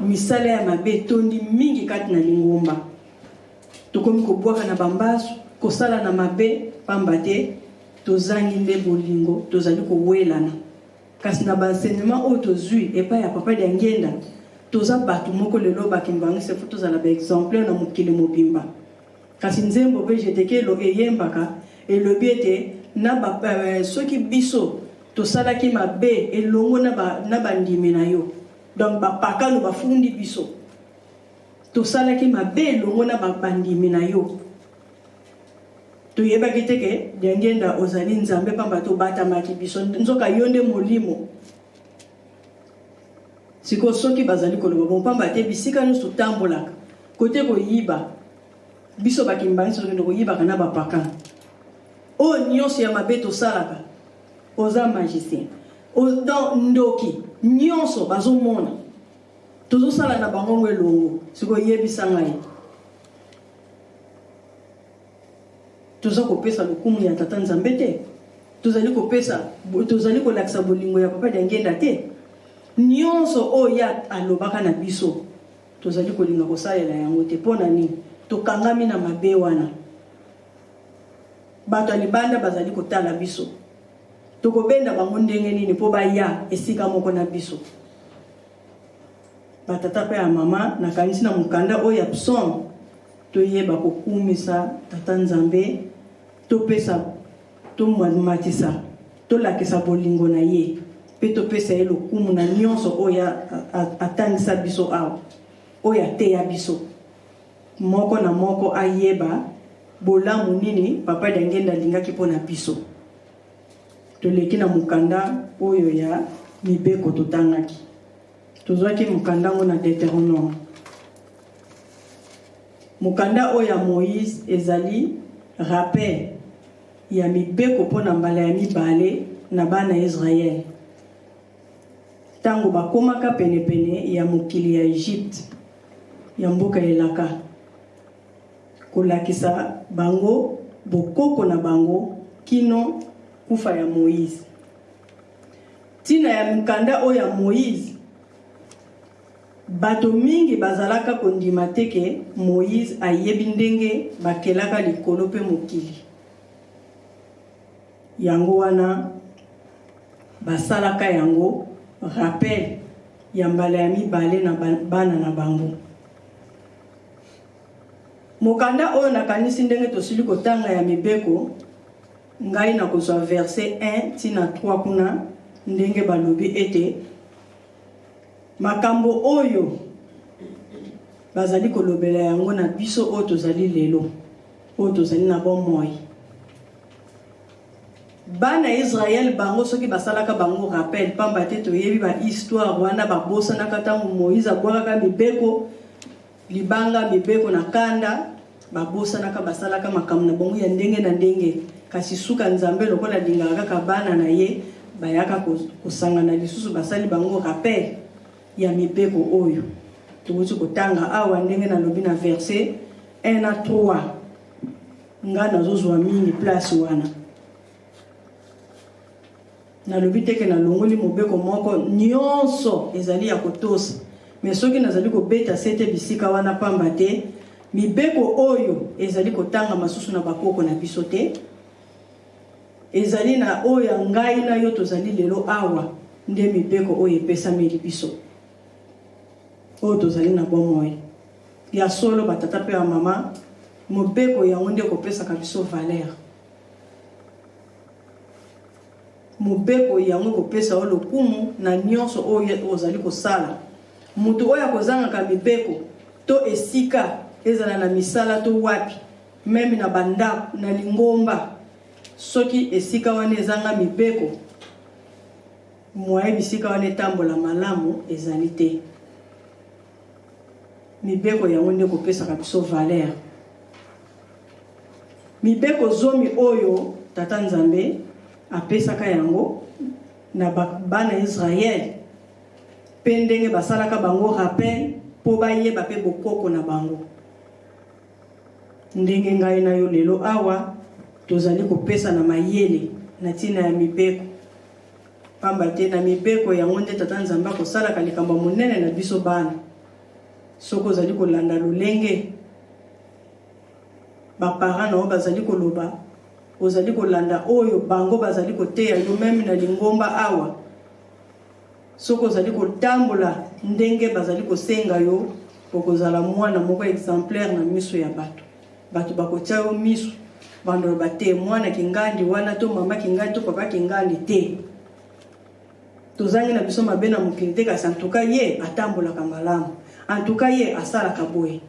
misala ya mabe tondi mingi kati na lingumba tokomi kobwaka na bambasu kosala na mabe pamba te tozangi nde bolingo tozali kowelana kasi na baenseignement oyo tozwi epai ya papa ya ngenda toza bato moko lelo bakimbangisa fo tozala baexemplaire na mokili mobimba kasi nzembo mpe jetekelo eyembaka elobi ete soki biso tosalaki mabe elongo na bandimi na yo donc bapakano bafundi biso tosalaki mabe elongo na bandimi na yo toyebaki te ke ngenda ozali nzambe pamba tobatamaki biso nzoka yo nde molimo siko soki bazali koloba bon pamba te bisika nyonso tambolaka kote koyiba biso bakimbangisi soki koyibaka na bapakano oyo nyonso ya mabe tosalaka oza magicien ndoki nyonso bazomona tozosala na bango elongo siko yebisa ngai toza kopesa lokumu ya tata nzambe te tozali kolakisa bolingo ya papa ngenda te nyonso oyo alobaka na biso tozali kolinga kosalela yango te mpona nini tokangami na mabe wana bato ya libanda bazali kotala biso tokobenda bango ndenge nini mpo baya esika moko na biso batata pe ya mama nakanisi na mokanda oyo ya psaume toyeba kokumisa tata nzambe topesa tomatisa tolakisa bolingo na ye mpe topesa ye lokumu na nyonso oyo atangisa biso awa oyo ateya biso moko na moko ayeba bolamu nini papa ngenda alingaki mpo na biso toleki na mokanda oyo ya mibeko totangaki tozwaki mokanda ngo na Deutéronome mokanda oyo ya Moïse ezali rappel ya mibeko mpo na mbala ya mibale na bana Israel tango bakomaka penepene ya mokili ya Egypte ya mboka elaka kolakisa bango bokoko na bango kino kufa ya Moïse tina ya mkanda oyo ya Moïse bato mingi bazalaka kondima teke Moïse ayebi ndenge bakelaka likolo pe mokili yango wana basalaka yango rappel ya mbala ya mibale na bana na bango mokanda oyo nakanisi ndenge tosili kotanga ya mibeko ngai na kozwa verset 1 tina 3 kuna ndenge balobi ete makambo oyo bazali kolobela yango na biso oyo tozali lelo oyo tozali na bomoi. Bana Israël bango soki basalaka bango rappel pamba te toyebi ba histoire wana babosanaka ntango Moïse abwakaka mibeko libanga mibeko na kanda babosanaka basalaka makambo na bango ya ndenge na ndenge kasi suka nzambe lokola lingaka kaka bana na ye bayaka kosangana lisusu basali bango rappel ya mibeko oyo tukuti kotanga awa ndenge na lobi na verset 1 na 3 nga nazozwa mingi place wana na lobi teke na longoli mobeko moko nyonso ezali ya kotosa mais soki nazali kobeta sete bisika wana pamba te mibeko oyo ezali kotanga masusu na bakoko na biso te ezali na oyo ngai na yo tozali lelo awa nde mibeko oyo epesami biso oyo tozali na bomoi ya solo batata pe ya mama mobeko yango nde kopesaka biso valeur mobeko yango kopesa o lokumu na nyonso oyo ozali kosala mutu oyo akozangaka mibeko to esika ezala na misala to wapi meme na bandako na lingomba soki esika wana ezanga mibeko moye bisika wana etambola malamu ezali te mibeko yango nde kopesaka biso valeur mibeko zomi oyo tata nzambe apesaka yango na bana Israël pe ndenge basalaka bango rappel po bayeba pe bokoko na bango ndenge ngai na yo lelo awa tozali kopesa na mayele na tina ya mibeko pamba te na mibeko yango nde tata nzambe akosalaka likambo monene na biso bana soko ozali kolanda lolenge baparent na oyo bazali koloba ozali kolanda oyo bango bazali koteya yo meme na lingomba awa soko ozali kotambola ndenge bazali kosenga yo okozala mwana moko exemplaire na miso ya bato bakotia yo miso bando bate mwana kingandi wana to mama kingandi to papa kingandi te tozangi na biso mabe na mokili te kasi antuka ye atambolaka malamu antuka ye asalaka boye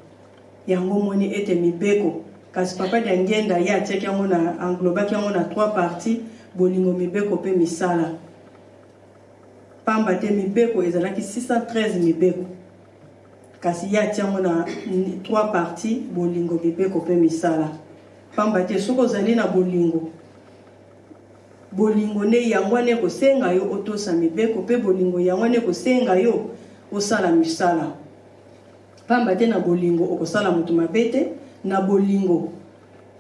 yango moni ete mibeko kasi papa de ngenda ya atiaki yango na englobaki yango na 3 parties bolingo mibeko pe misala pamba te mibeko ezalaki 613 mibeko kasi ya ati yango na 3 parties bolingo mibeko pe misala pamba te soko ozali na bolingo ne yango ne kosenga yo otosa mibeko pe bolingo yango ne kosenga yo osala misala pamba te na bolingo okosala mutu mabete na bolingo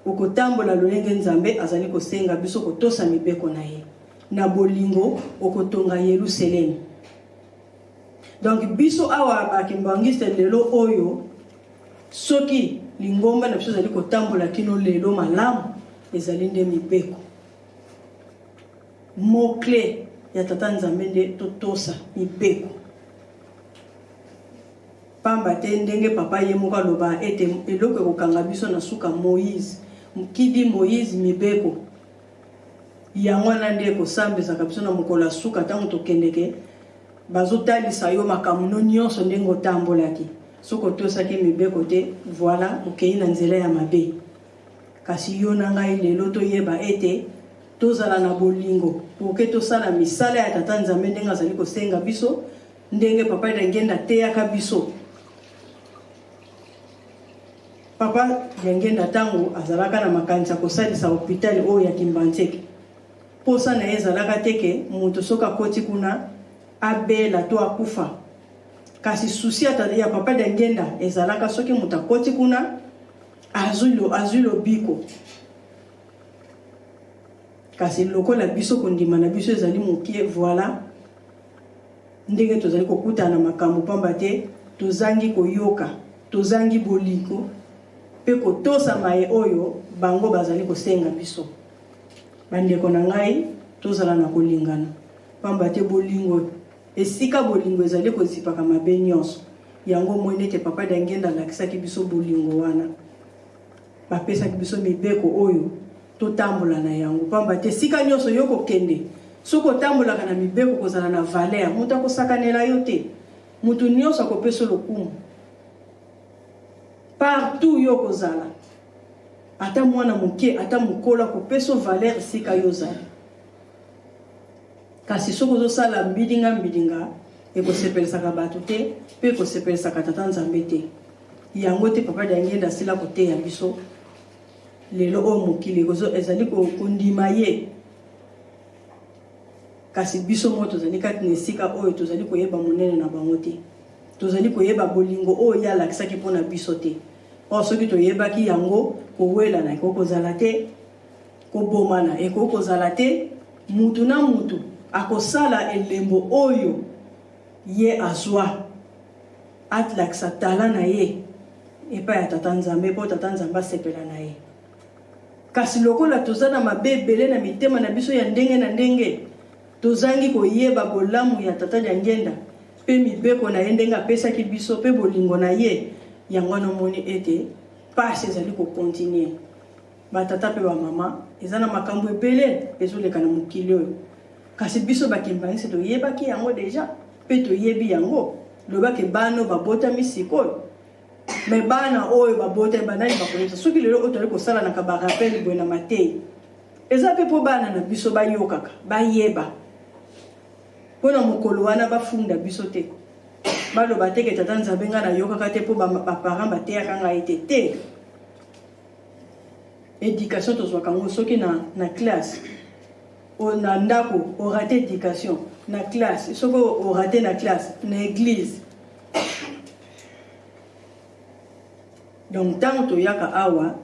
okotambola lolenge nzambe azali kosenga biso kotosa mibeko na ye na bolingo okotonga Yerusalem donc biso awa bakimbangiste lelo oyo soki lingomba na biso ezali kotambola kino lelo malamu ezali nde mibeko mot-clé ya tata nzambe nde totosa mibeko pamba te ndenge papa ye moko aloba ete eloko ekokanga biso na suka Moïse mokidi Moïse mibeko yango wana nde ekosambisaka biso na mokolo ya suka ntango tokendeke bazotalisa yo makambo nyonso ndenge otambolaki soki otosaki mibeko te voilà okei na nzela ya mabe kasi yo na ngai lelo toyeba ete tozala na bolingo poke tosala misala ya tata nzambe ndenge azali kosenga biso ndenge papa ngenda teyaka biso papa ngenda tango azalaka na makanisa kosalisa hôpital oyo ya Kimbanteke posa na ye ezalaka teke mutu soka koti kuna abela to akufa kasi susi ya papa ngenda ezalaka soki mutu akoti kuna azulo biko kasi lokola biso kondima na biso ezali mokie voilà ndenge tozali kokutana makambo pamba te tozangi koyoka tozangi boliko pe kotosa maye oyo bango bazali kosenga biso bandeko na ngai tozala na kolingana pamba te bolingo esika bolingo ezali kozipaka mabe nyonso yango mwene te papa ngenda lakisaki biso bolingo wana bapesaki biso mibeko oyo totambola na yango pamba te sika nyonso yo kokende soki otambolaka na mibeko kozala na valeur moto akosakanela yo te moto nyonso akopesa lokumu partout yo kozala ata mwana moke ata mokolo akopesa valeur sika yo ozali kasi soki ozosala mbidinga ekosepelisaka bato te mpe ekosepelisaka tata nzambe te yango te papa Diangenda asila koteya biso lelo oyo mokili ezali kondima ye kasi biso mo tozali kati na esika oyo tozali koyeba monene na bango te tozali koyeba bolingo oyo ye alakisaki mpona biso te o soki toyebaki yango kowelana ekoki kozala te kobomana ekoki kozala te mutu na mutu akosala elembo oyo ye azwa atlakisa tala na ye epai ya tata nzambe mpo tata nzambe asepela na ye kasi lokola toza na mabe ebele na mitema na biso ya ndenge na ndenge tozangi koyeba bolamu ya tata Diangenda mpe mibeko na ye ndenge apesaki biso mpe bolingo na ye yango wana omoni ete pasi ezali kokontinue batata mpe bamama eza na makambo ebele ezoleka na mokili oyo kasi biso bakimbanisi toyebaki yango deja mpe toyebi yango lobaki bana babotami sikoyo me bana oyo babotami banani bakoyebisa soki lelo oyo tozali kosalanaka barapele boye na matei eza mpe mpo bana na biso bayokaka bayeba mpona mokolo wana bafunda biso te baloba teke tata nzambe nga nayokaka te mpo baparent bateyaka ngai te éducation tozwaka ngo soki na classe na ndako orate éducation na classe soki orate na classe na église donc ntango toyaka awa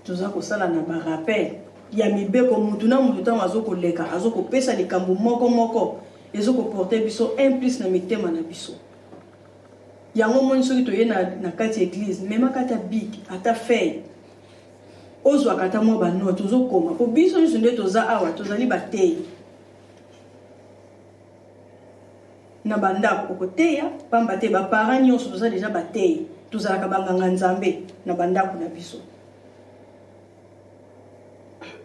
toza kosala na barapele ya mibeko mutu na mutu ntango azokoleka azokopesa likambo moko ezokoporte biso implice na mitema na biso yango moni soki toye na kati ya église mema kati ya biki ata feye ozwaka ata mwa banote ozokoma po biso nyonso nde toza awa tozali bateyi na bandako okoteya pamba te baparent nyonso toza deja bateyi tozalaka banganga nzambe na bandako na biso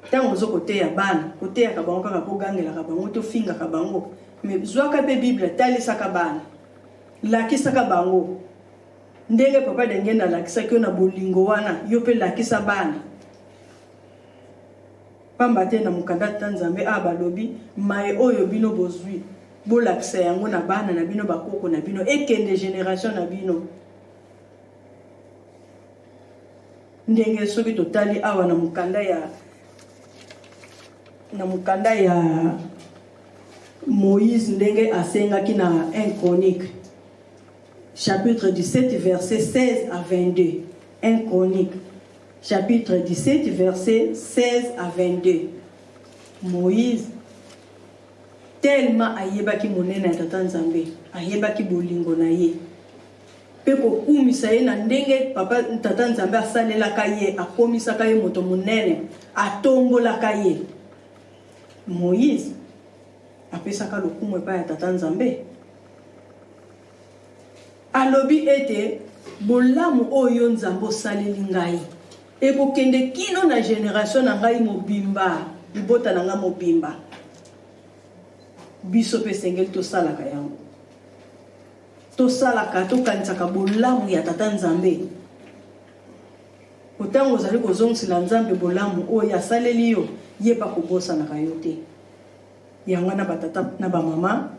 ntango ozokoteya bana koteyaka bango kaka mpo ogangelaka bango tofingaka bango me zwaka mpe bible talisaka bana lakisaka bango ndenge papa Diangenda alakisaki yo na bolingo wana yo mpe lakisa bana pamba te na mokanda tata nzambe balobi maye oyo bino bozwi bolakisa yango na bana na bino bakoko na bino ekende génération na bino ndenge soki totali awa na mokanda ya Moïse ndenge asengaki na 1 Chronique chapitre 17 verset 16 à 22 1 Chronique chapitre 17 verset 16 à 22 Moïse tellement ayebaki monene ya tata nzambe ayebaki bolingo na ye pe kokumisa ye na ndenge papa tata nzambe asalelaka ye akomisaka ye moto monene atombolaka ye Moïse apesaka lokumu epai ya tata nzambe alobi ete bolamu oyo nzambe osaleli ngai ekokende kino na génération na ngai mobimba libota na ngai mobimba biso mpe esengeli tosalaka yango tosalaka tokanisaka bolamu ya tata nzambe otango ozali kozongisela nzambe bolamu oyo asaleli yo yeba kobosanaka yo te yango na batata na bamama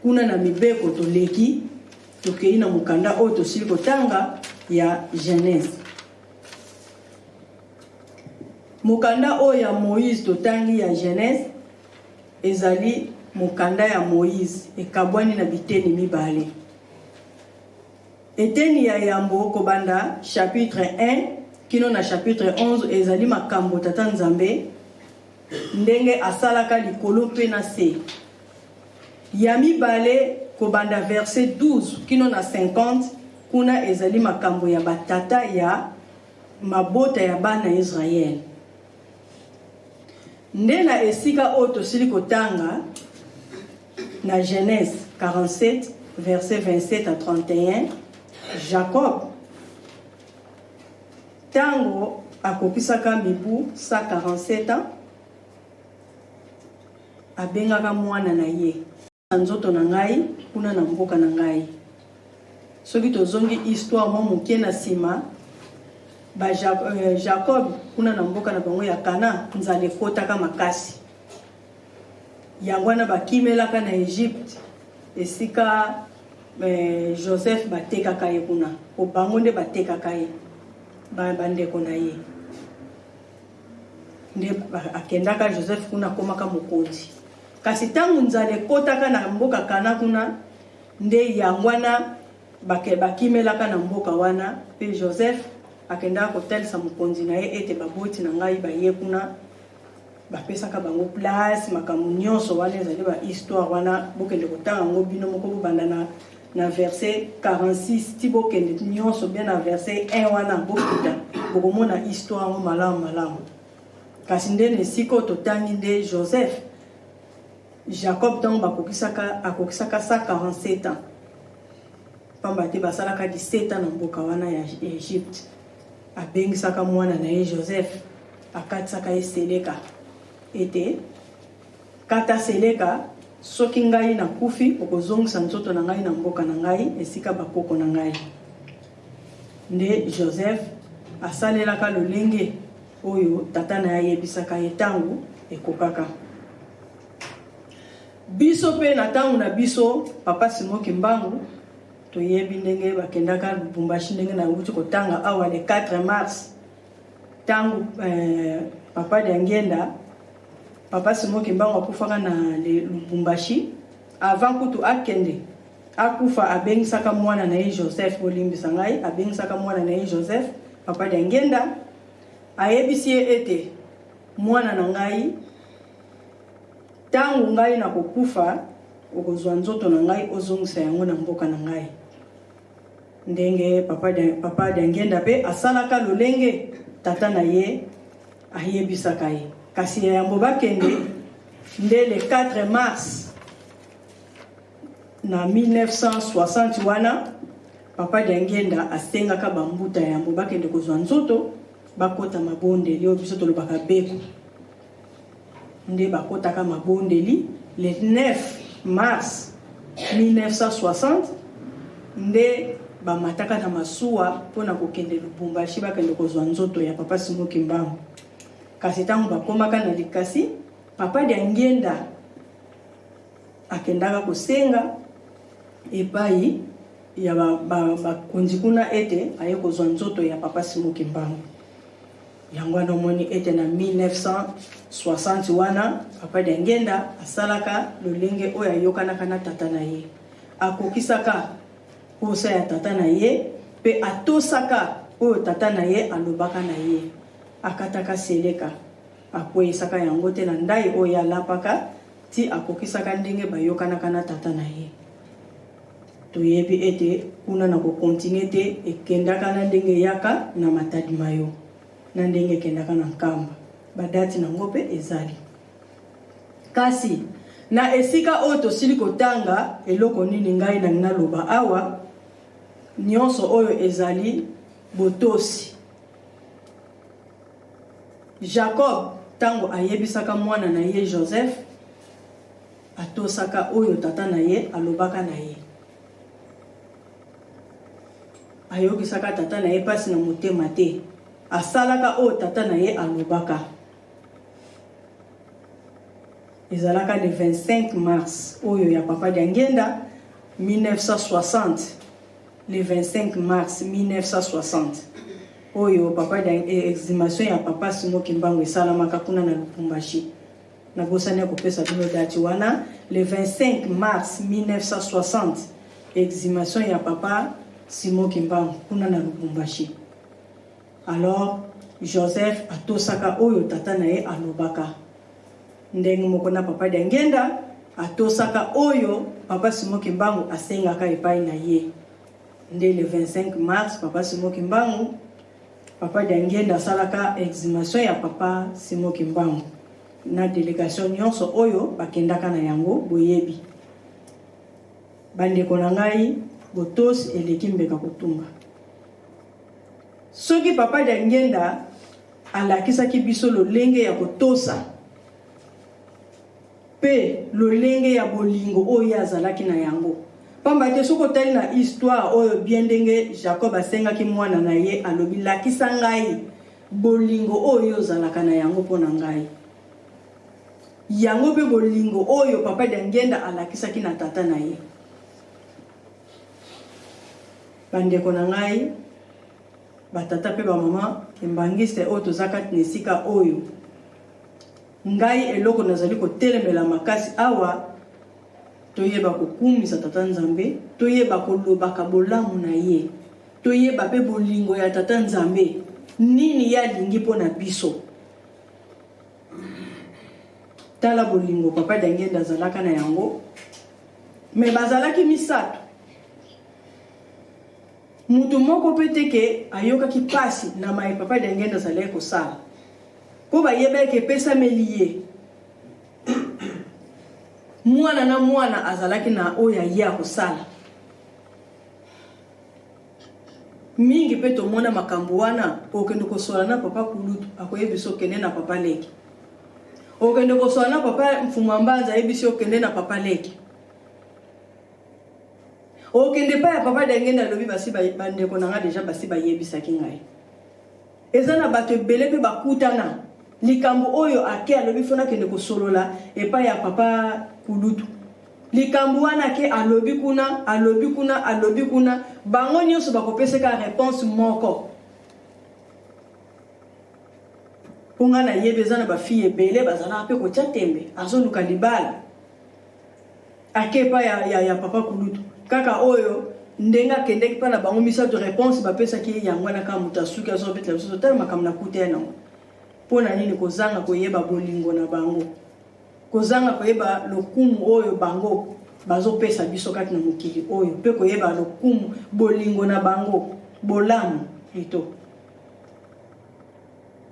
kuna na mibeko toleki tokei na mokanda oyo tosili kotanga ya Genèse mokanda oyo ya Moïse totangi ya Genèse ezali mokanda ya Moïse ekabwani na biteni mibale eteni ya yambo kobanda chapitre 1 kino na chapitre 11 ezali makambo tata nzambe ndenge asalaka likolo mpe na se ya mibale kobanda verset 12 kino na 50 kuna ezali makambo ya batata ya mabota ya bana Israel nde na esika oyo tosili kotanga na Genèse 47 verset 27 à 31 Jacob tango akokisaka mibu 147 ans abengaka mwana na ye na nzoto na ngai kuna na mboka na ngai. Soki tozongi histoire mo moke na nsima Jacob kuna na mboka na bango ya Kana nzale ekotaka makasi yango wana bakimelaka na Egypte esika Joseph batekaka ye kuna po bango nde batekaka ye bandeko na ye nde akendaka Joseph kuna akomaka mokonzi. Kasi ntango nzale ekotaka na mboka Kana kuna nde yango wana bakimelaka na mboka wana pe Joseph akendaka kotalisa mokonzi na ye ete baboti na ngai baye kuna bapesaka bango place makambo nyonso wana ezali ba histoire wana bokende kotanga yango bino moko bobanda na verset 46 ti bokende nyonso bien na verset 1 wana bokuta bokomona histoire mo malamu. Kasi nde nesiko totangi nde Joseph Jacob ntango akokisaka 147 ans pamba te basalaka 17 ans na mboka wana ya Egypte. Abengisaka mwana na ye Joseph akatisaka ye seleka ete kata seleka soki ngai na kufi okozongisa nzoto na ngai na mboka na ngai esika bakoko na ngai. Nde Joseph asalelaka lolenge oyo tata na ye yebisaka ye ntango ekokaka. Biso pe na ntango na biso papa Simon Kimbangu toyebi ndenge bakendaka Lubumbashi ndenge na nguti kotanga awa le 4 mars tangu papa Diangenda papa Simon Kimbangu akufaka na Lubumbashi avant kutu akende akufa abengisaka mwana na ye Joseph bolimbisa ngai abengisaka mwana na ye Joseph papa Diangenda ayebisi ete mwana na ngai tangu ngai na kokufa okozwa nzoto na ngai ozongisa yango na mboka na ngai. Ndenge papa Diangenda pe asalaka lolenge tata na ye ayebisaka ye. Kasi yambo bakende nde le 4 mars na 1960 wana papa Diangenda asengaka bambuta yambo bakende kozwa nzoto bakota mabondeli oyo biso tolobaka beko nde bakotaka mabondeli le 9 mars 1960 nde bamataka na masuwa mpona kokende Lubumbashi bakende kozwa nzoto ya papa Simon Kimbangu. Kasi ntango bakomaka na likasi papa Diangenda akendaka kosenga epai ya bakonzi kuna ete aye kozwa nzoto ya papa Simon Kimbangu. Yango wana omoni ete na 1960 wana papa Diangenda asalaka lolenge oyo ayokanaka na tata na ye akokisaka posa ya tata na ye pe atosaka oyo tata na ye alobaka na ye akataka seleka akweyisaka yango te na ndai oyo alapaka ti akokisaka ndenge bayokanaka na tata na ye. Toyebi ete kuna na kokontinue te ekendaka na ndenge yaka na matadi mayo na ndenge ekendaka na nkamba badati nango pe ezali. Kasi na esika oyo tosili kotanga eloko nini ngai na naloba awa nyonso oyo ezali botosi. Jacob tango ayebisaka mwana na ye Joseph atosaka oyo tata na ye alobaka na ye. Ayokisaka tata na ye pasi na motema te asalaka oyo tata na ye alobaka. Ezalaka le 25 mars oyo ya papa Diangenda 1960 le 25 mars 1960 oyo papa exhumation ya papa Simon Kimbangu esalamaka kuna na Lubumbashi. Na bosani kopesa bino dati wana le 25 mars 1960 exhumation ya papa Simon Kimbangu kuna na Lubumbashi. Alors Joseph atosaka oyo tata na ye alobaka. Ndenge moko na papa Diangenda atosaka oyo papa Simon Kimbangu asengaka epai na ye. Nde le 25 mars papa Simon Kimbangu papa Diangenda asalaka exhumation ya papa Simon Kimbangu na délégation nyonso oyo bakendaka na yango boyebi. Bandeko na ngai botos eleki mbeka kotumba. Soki papa Diangenda alakisaki biso lolenge ya kotosa pe lolenge ya bolingo oyo azalaki na yango. Pamba te soko tali na histoire oyo bien ndenge Jacob asengaki mwana na ye alobi lakisa ngai bolingo oyo ozalaka na yango mpona ngai. Yango pe bolingo oyo papa Dangenda alakisaki na tata na ye. Bandeko na ngai batata pe ba mama Kimbangiste oyo tozakati nesika oyo ngai eloko nazali kotelemela makasi awa toyeba kokumisa tata Nzambe, toyeba kolobaka bolamu na ye, toyeba pe bolingo ya tata Nzambe nini ya lingi mpona biso. Tala bolingo papa Dangenda azalaka na yango me bazalaki misato. Mutu moko peteke ayokaki pasi na mai papa Dangenda azalaki kosala po bayebeke pesa meliye mwana na mwana azalaki na oya ya kosala. Mingi pe tomona makambo wana okende kosola na papa Kulutu akoyebiso okende na papa Leki, okende kosola na papa Mfumambanza ayebisi okende na papa Leki, okende pa ya papa Dangenda lobi basi bandeko na nga deja basi bayebisaki ngai. Eza na bato ebele pe bakutana likambo oyo ake alobi fona kende kosolola epa ya papa Kulutu. Likambo wana ke alobi kuna bango nyonso bakopeseka réponse moko. Ponga na yebe zana ba fille ebele bazana pe kotia tembe azoluka libala ake pa ya papa Kulutu. Kaka oyo ndenga kendeki pa na bango misato réponse bapesaki yango na ka mutasuki azobetela biso tala makambo na kutena pona nini kozanga koyeba bolingo na bango, kozanga koyeba lokumu oyo bango bazopesa biso kati na mokili oyo pe koyeba lokumu bolingo na bango bolamu ito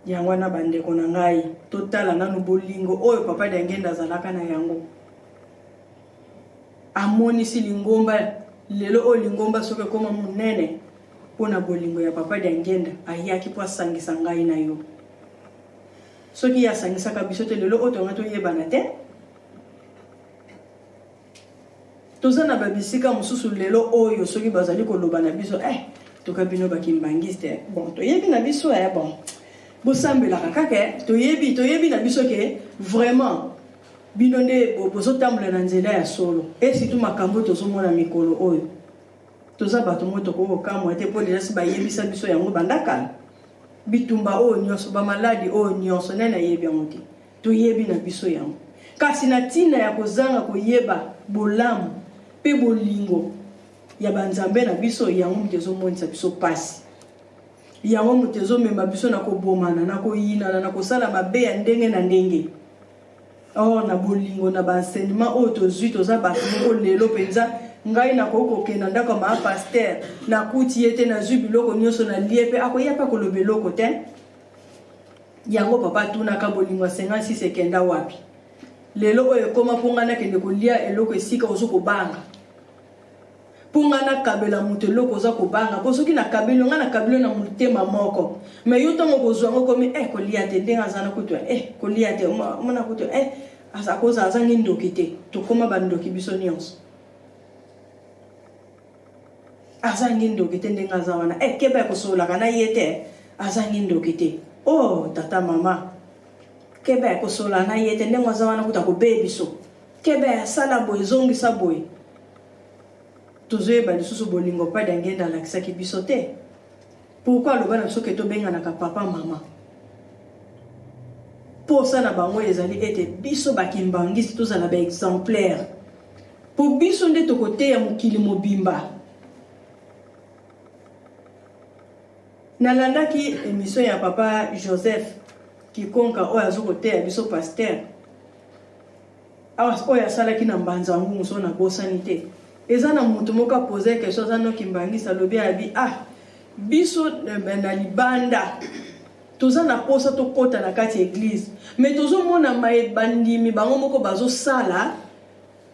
yango na bandeko na ngai totala nanu bolingo oyo papa Dangenda azalaka na yango. Amonisi lingomba lelo o lingomba soke koma munene pona bolingo ya papa Dangenda ayaki po asangisa ngai na yo. Soki ya sangisa kabiso te lelo o tonga toyebana te. Tozana babisika mususu lelo oyo soki bazali koloba na biso tokabino bakimbangiste bon toyebi na biso bon bosambela kaka toyebi na biso ke vraiment bino nde bozotambola na nzela ya solo et surtout makambo tozomona mikolo oyo toza bato moto kokamwa te po deja si bayebisa biso yango bandakala bitumba oyo nyonso bamaladi oyo nyonso nene ayebi yango te toyebi na biso yango kasi na ntina ya kozanga koyeba bolamu pe bolingo ya banzambe na biso yango moto ezomonisa biso pasi, yango moto ezomema biso na kobomana na koyinana na kosala mabe ya ndenge na ndenge. Na bolingo na baenseignement oyo tozwi toza bato moko lelo mpenza ngai nakokokenda ndako ma pasteur nakuti ye te nazwi biloko nyonso na lie pe akoya pa koloba eloko te. Yango papa tunaka bolingo 56 ekenda wapi lelo oyo ekoma mponga nakende kolia eloko esika ozo kobanga mponga nakabela moto eloko oza kobanga po soki nakabeli nga nakabeli na motema moko me yo ntango kozwa ngo komi kolia te ndenge aza na kutu kolia te mona kutu akoza azangi ndoki te tokoma bandoki biso nyonso azangi ndoki te ndenge aza wana keba kosolaka na ye te azangi ndoki te tata mama keba kosola na ye te ndenge aza wana kuta kobe biso keba sala boye zongisa boye tozoyeba lisusu bolingo pa Dangenda alakisaki biso te. Pourquoi aloba na biso ke tobenganaka papa mama posa na bango ezali ete biso bakimbangisi tozala ba exemplaire po biso nde tokoteya mokili mobimba. Nalandaki émission ya papa Joseph Kikonka oyo azokoteya biso pasteur oyo asalaki na mbanza ngungu so na bosani te. Eza na mutu moka poser question za no kimbangisa lobi abi biso na libanda toza na posa to kota na kati église mais tozo mona bandimi bango moko bazo sala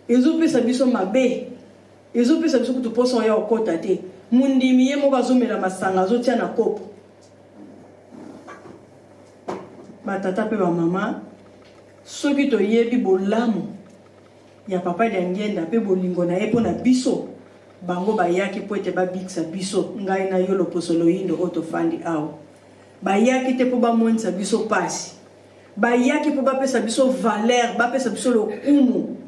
ezo pesa biso mabe ezo pesa biso kutu posa ya okota te mundimi ye moko azomela masanga azotia na kopo batata pe ba mama soki to yebi bolamu ya papa de ngenda pe bolingo na ye pona biso bango bayaki po ete babikisa biso ngai na yo loposolo yindo otofandi awa bayaki te po bamonisa biso pasi bayaki po bapesa biso valeur bapesa biso lokumu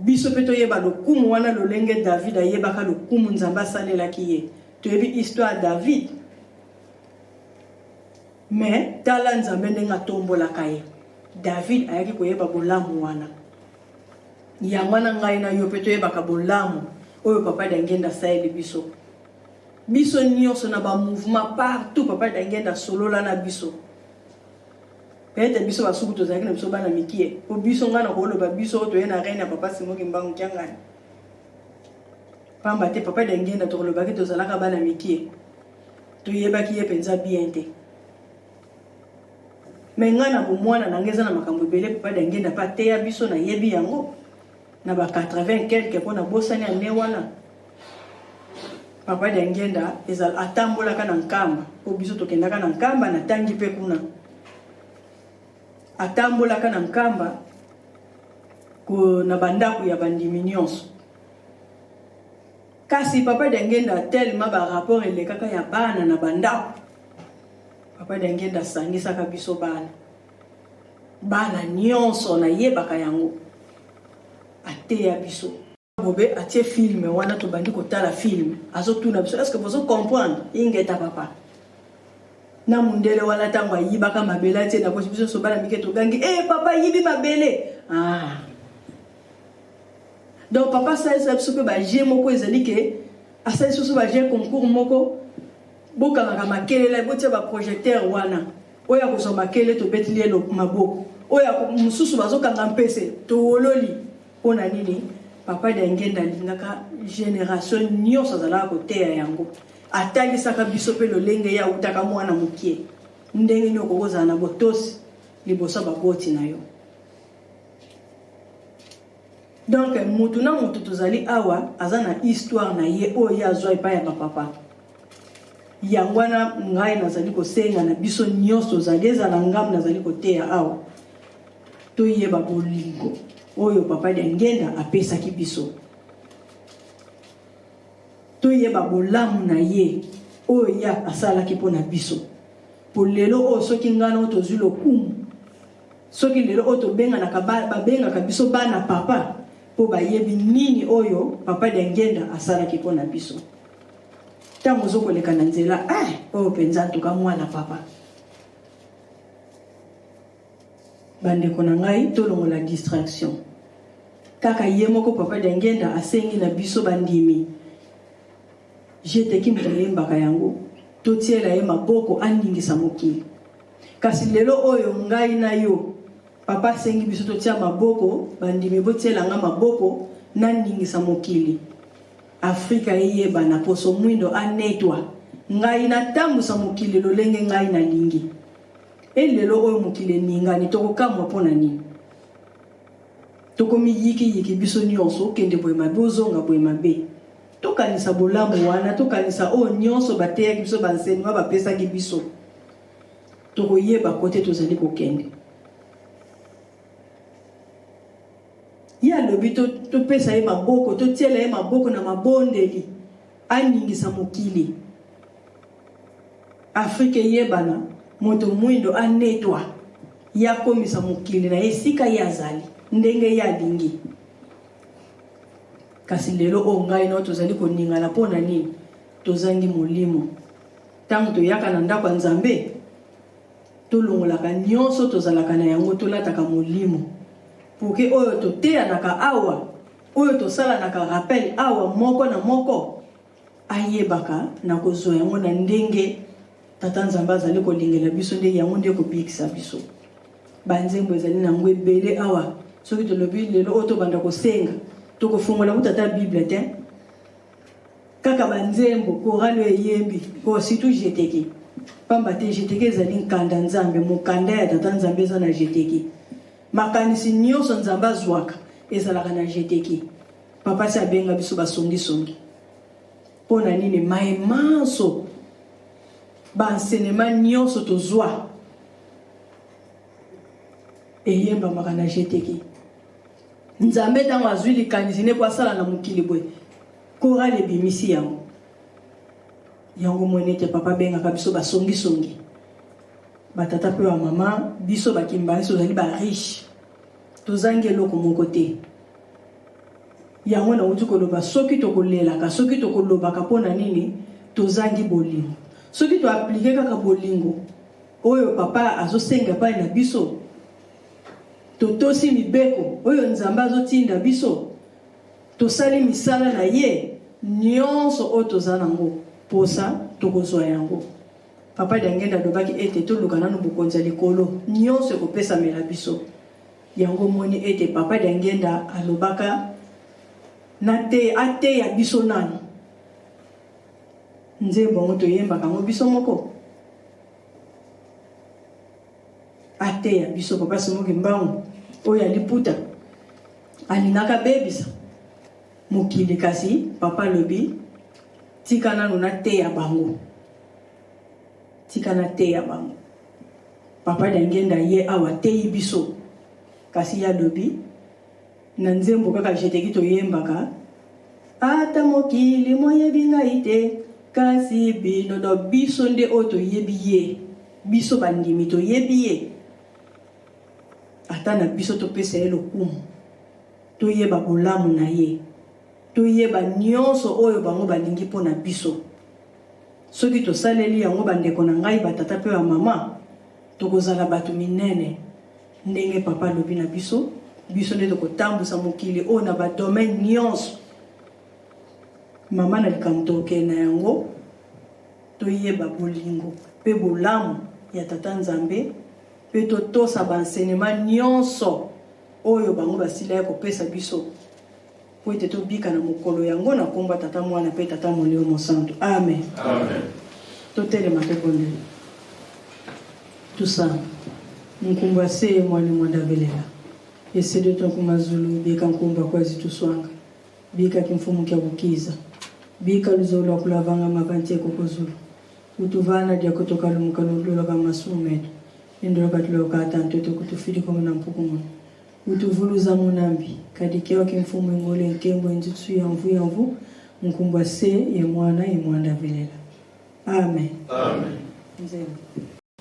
biso pe toyeba lokumu wana lolenge David ayebaka lokumu nzambe asalelaki ye toyebi histoire David mais tala nzambe ndenge atombolaka ye David ayaki koyeba bolamu wana yango wana ngai na yo pe toyebaka bolamu oyo papa dangenda saeli biso biso nyonso na ba mouvement partout papa dangenda solola na biso peut-être biso basuku tozalaki na biso bana mikie po biso nga na koloba biso to yena reine papa simoki mbangu kyangani pamba te papa dangenda to kolobaki tozalaka bana mikie toyebaki ye penza bien te mais nga na bomwana nangeza na makambo ebele papa dangenda pa te ya biso na yebi yango na ba 80 quelque pona bosani ane wana papa dangenda ezal atambola kana nkamba po biso tokendaka na nkamba na tangi pe kuna atambola kana nkamba ko na bandaku ya bandimi nyonso kasi papa dangenda tellement ba rapport elekaka ya bana na bandaku papa dangenda sangisaka biso bana nyonso na yebaka yango ateya biso bobe atie film wana to bandi kotala film azotuna biso est-ce que vous comprendre ingeta papa na mundele wala tango yibaka mabele atie na biso so bana mike to gangi papa yibi mabele donc papa ça biso pe ba je moko ezali ke asa biso ba je concours moko bokanga makelele botia ba projecteur wana oya ko makele to betlie lo maboko oya mususu bazokanga mpese to wololi pona nini papa dangenda lingaka génération nyonso azalaka koteya yango atalisaka biso pe lolenge ya utaka mwana mokie ndenge nyoko kozala na botosi liboso baboti na yo donc mutu na mutu tozali awa aza na histoire na ye oyo azwa epai ya bapapa yango wana ngai nazali kosenga na biso nyonso tozali ezala ngamu nazali koteya awa toyeba bolingo oyo papa dangenda apesaki biso toyeba bolamu na ye oyo ya asalaki mpona biso po lelo oyo soki ngana oyo tozwi lokumu soki lelo oyo babengaka biso bana papa po bayebi nini oyo papa dangenda asalaki mpona biso ntango ozokoleka na nzela oyo mpenza ntuka mwana papa bandeko na ngai tolongola distraction kaka ye moko papa dangenda asengi na biso bandimi jeteki mutayembaka yango totiela ye maboko aningisa mokili kasi lelo oyo ngai na yo papa asengi biso totia maboko bandimi botiela nga maboko naningisa mokili Afrika eyeba na poso mwindo anetwa ngai natambusa mokili lolenge ngai na lingi lelo oyo mokili ningani tokokamwa mpona nini tokomi yiki biso nyonso okende boye mabe ozonga boye mabe tokanisa bolamu wana tokanisa oyo nyonso bateyaki biso banseignement bapesaki biso tokoyeba kote tozali kokende ye alobi topesa ye maboko totiela ye maboko na mabondeli aningisa mokili Afrika eyebana moto mwindo anetwa yakomisa mokili na esika ye azali ndenge ya lingi kasi lelo o ngai no tozali koningana mpona nini tozangi molimo ntango toyaka na ndako ya nzambe tolongolaka nyonso tozalaka na yango tolataka molimo poke oyo toteyanaka awa oyo tosalanaka rappel awa moko na moko ayebaka na kozwa yango na ndenge tata nzambe azali kolingela biso nde yango nde kobikisa biso banzembo ezali nango ebele awa soki tolobi lelo oyo tobanda kosenga tokofungola kutata bible te kaka banzembo koralo eyembi ko surtout jeteki pamba te jeteki ezali nkanda nzambe mokanda ya tata nzambe eza na jeteki makanisi nyonso nzambe azwaka ezalaka na jeteki papa si abenga biso basongisongi mpona nini maemanso baenseignement nyonso tozwa eyemba makana jeteki nzambe tango azwi likanisi ne kwasala na mokili boye korale bimisi yango yango monete papa bengaka biso basongi batata pe wa mama biso bakimbani so zali ba riche tozangi eloko moko te yango na uti koloba soki tokolelaka soki tokolobaka mpona nini tozangi bolingo soki toaplike kaka bolingo oyo papa azosenga epai na biso totosi mibeko oyo nzambe azotinda biso tosali misala na ye nyonso oyo toza nango posa tokozwa yango papa Dangenda alobaki ete toluka nanu bokonzi ya likolo nyonso ekopesamela biso yango moni ete papa Dangenda alobaka ateya biso nanu nzembo ngo toyembaka ngo biso moko ateya biso papa Simoki Mbangu oyo aliputa alingaka bebisa mokili kasi papa lobi tika nanu nateya bango papa Dangenda ye awa teyi biso kasi ya lobi na nzembo kaka jeteki toyembaka ata mokili moyebi ngai te kasi bino do biso nde oyo toyebi ye biso bandimi toyebi ye ata na biso topesa ye lokumu toyeba bolamu na ye toyeba nyonso oyo bango balingi mpo na biso soki tosaleli yango bandeko na ngai batata pe wa mama tokozala bato minene ndenge papa alobi na biso nde tokotambusa mokili oyo na badomaine nyonso mama na likambo tokende na yango toyeba bolingo mpe bolamu ya tata nzambe mpe totosa baenseignement nyonso oyo bango basila ya kopesa biso po ete tobika na mokolo yango na kombo tata mwana mpe tata molimo mosantu amen totelema tokondeli tusa nkumba se mwani mwandavelela esede tonkunga zulu bika nkumba kwazi tuswanga bika kimfumu kya kukiza bika luzolo kulavanga makantie kokozulu utuvana dia kutoka lumukano lulo kama sumedo ndolo katulo katanto to kutufidi kwa na mpuku mwana utuvuluza munambi kadikeo kimfumu ngole nkembo nzitsu yanvu nkumba se ye mwana velela amen nzema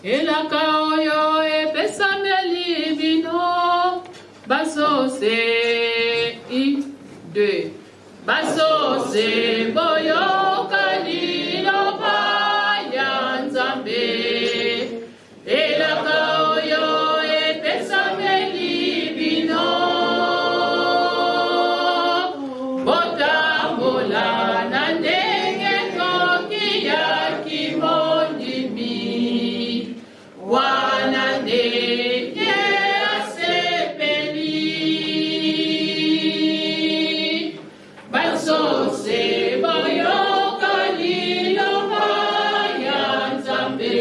elaka oyo epesameli bino basose 2 basose boyoka liloba ya nzambe elaka oyo epesameli bino botambola na ndenge toki ya kimondimi wana ndenge asepeli basose boyoka liloba ya nzambe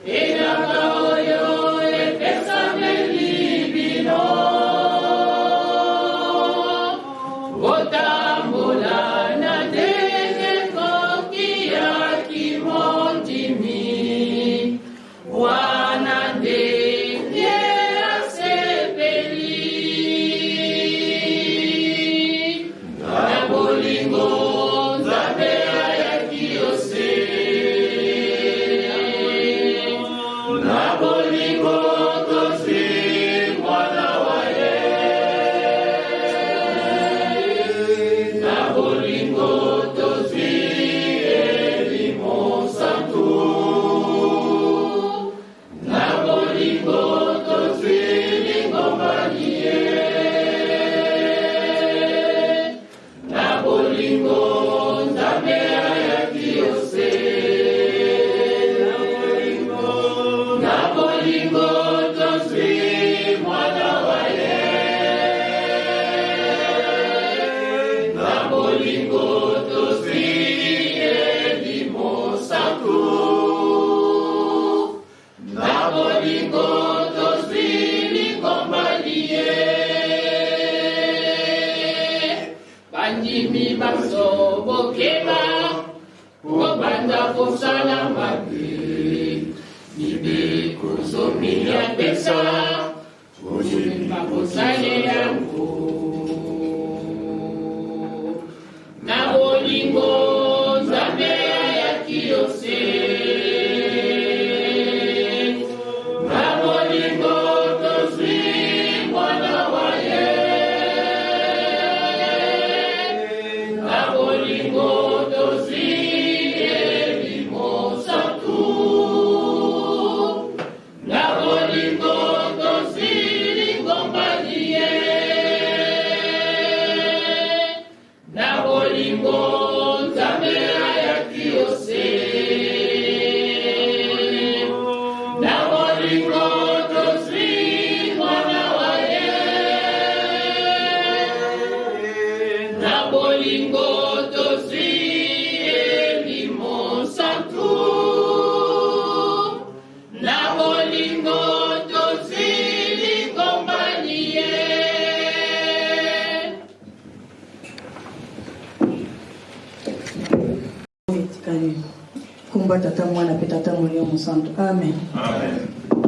elaka oyo epesameli bino botambola na ndenge koki ya kimondimi wana ndenge asepeli na bolingo nzambe ayaki yose na bolingo tozwi mwana wa ye na bolingo tozwi elimo santu na bolingo tozwi lingombanie na bolingo nzambe ayaki yose na bolingo tozwi mwana wa ye na bolingo tozwi elimo santu na bolingo tozwi lingombanie bandimi basobokeba kobanda kosala mabe mibeko zomi ya pesa nkombo ya tata mwana pe tata molimo santo amen. Amen.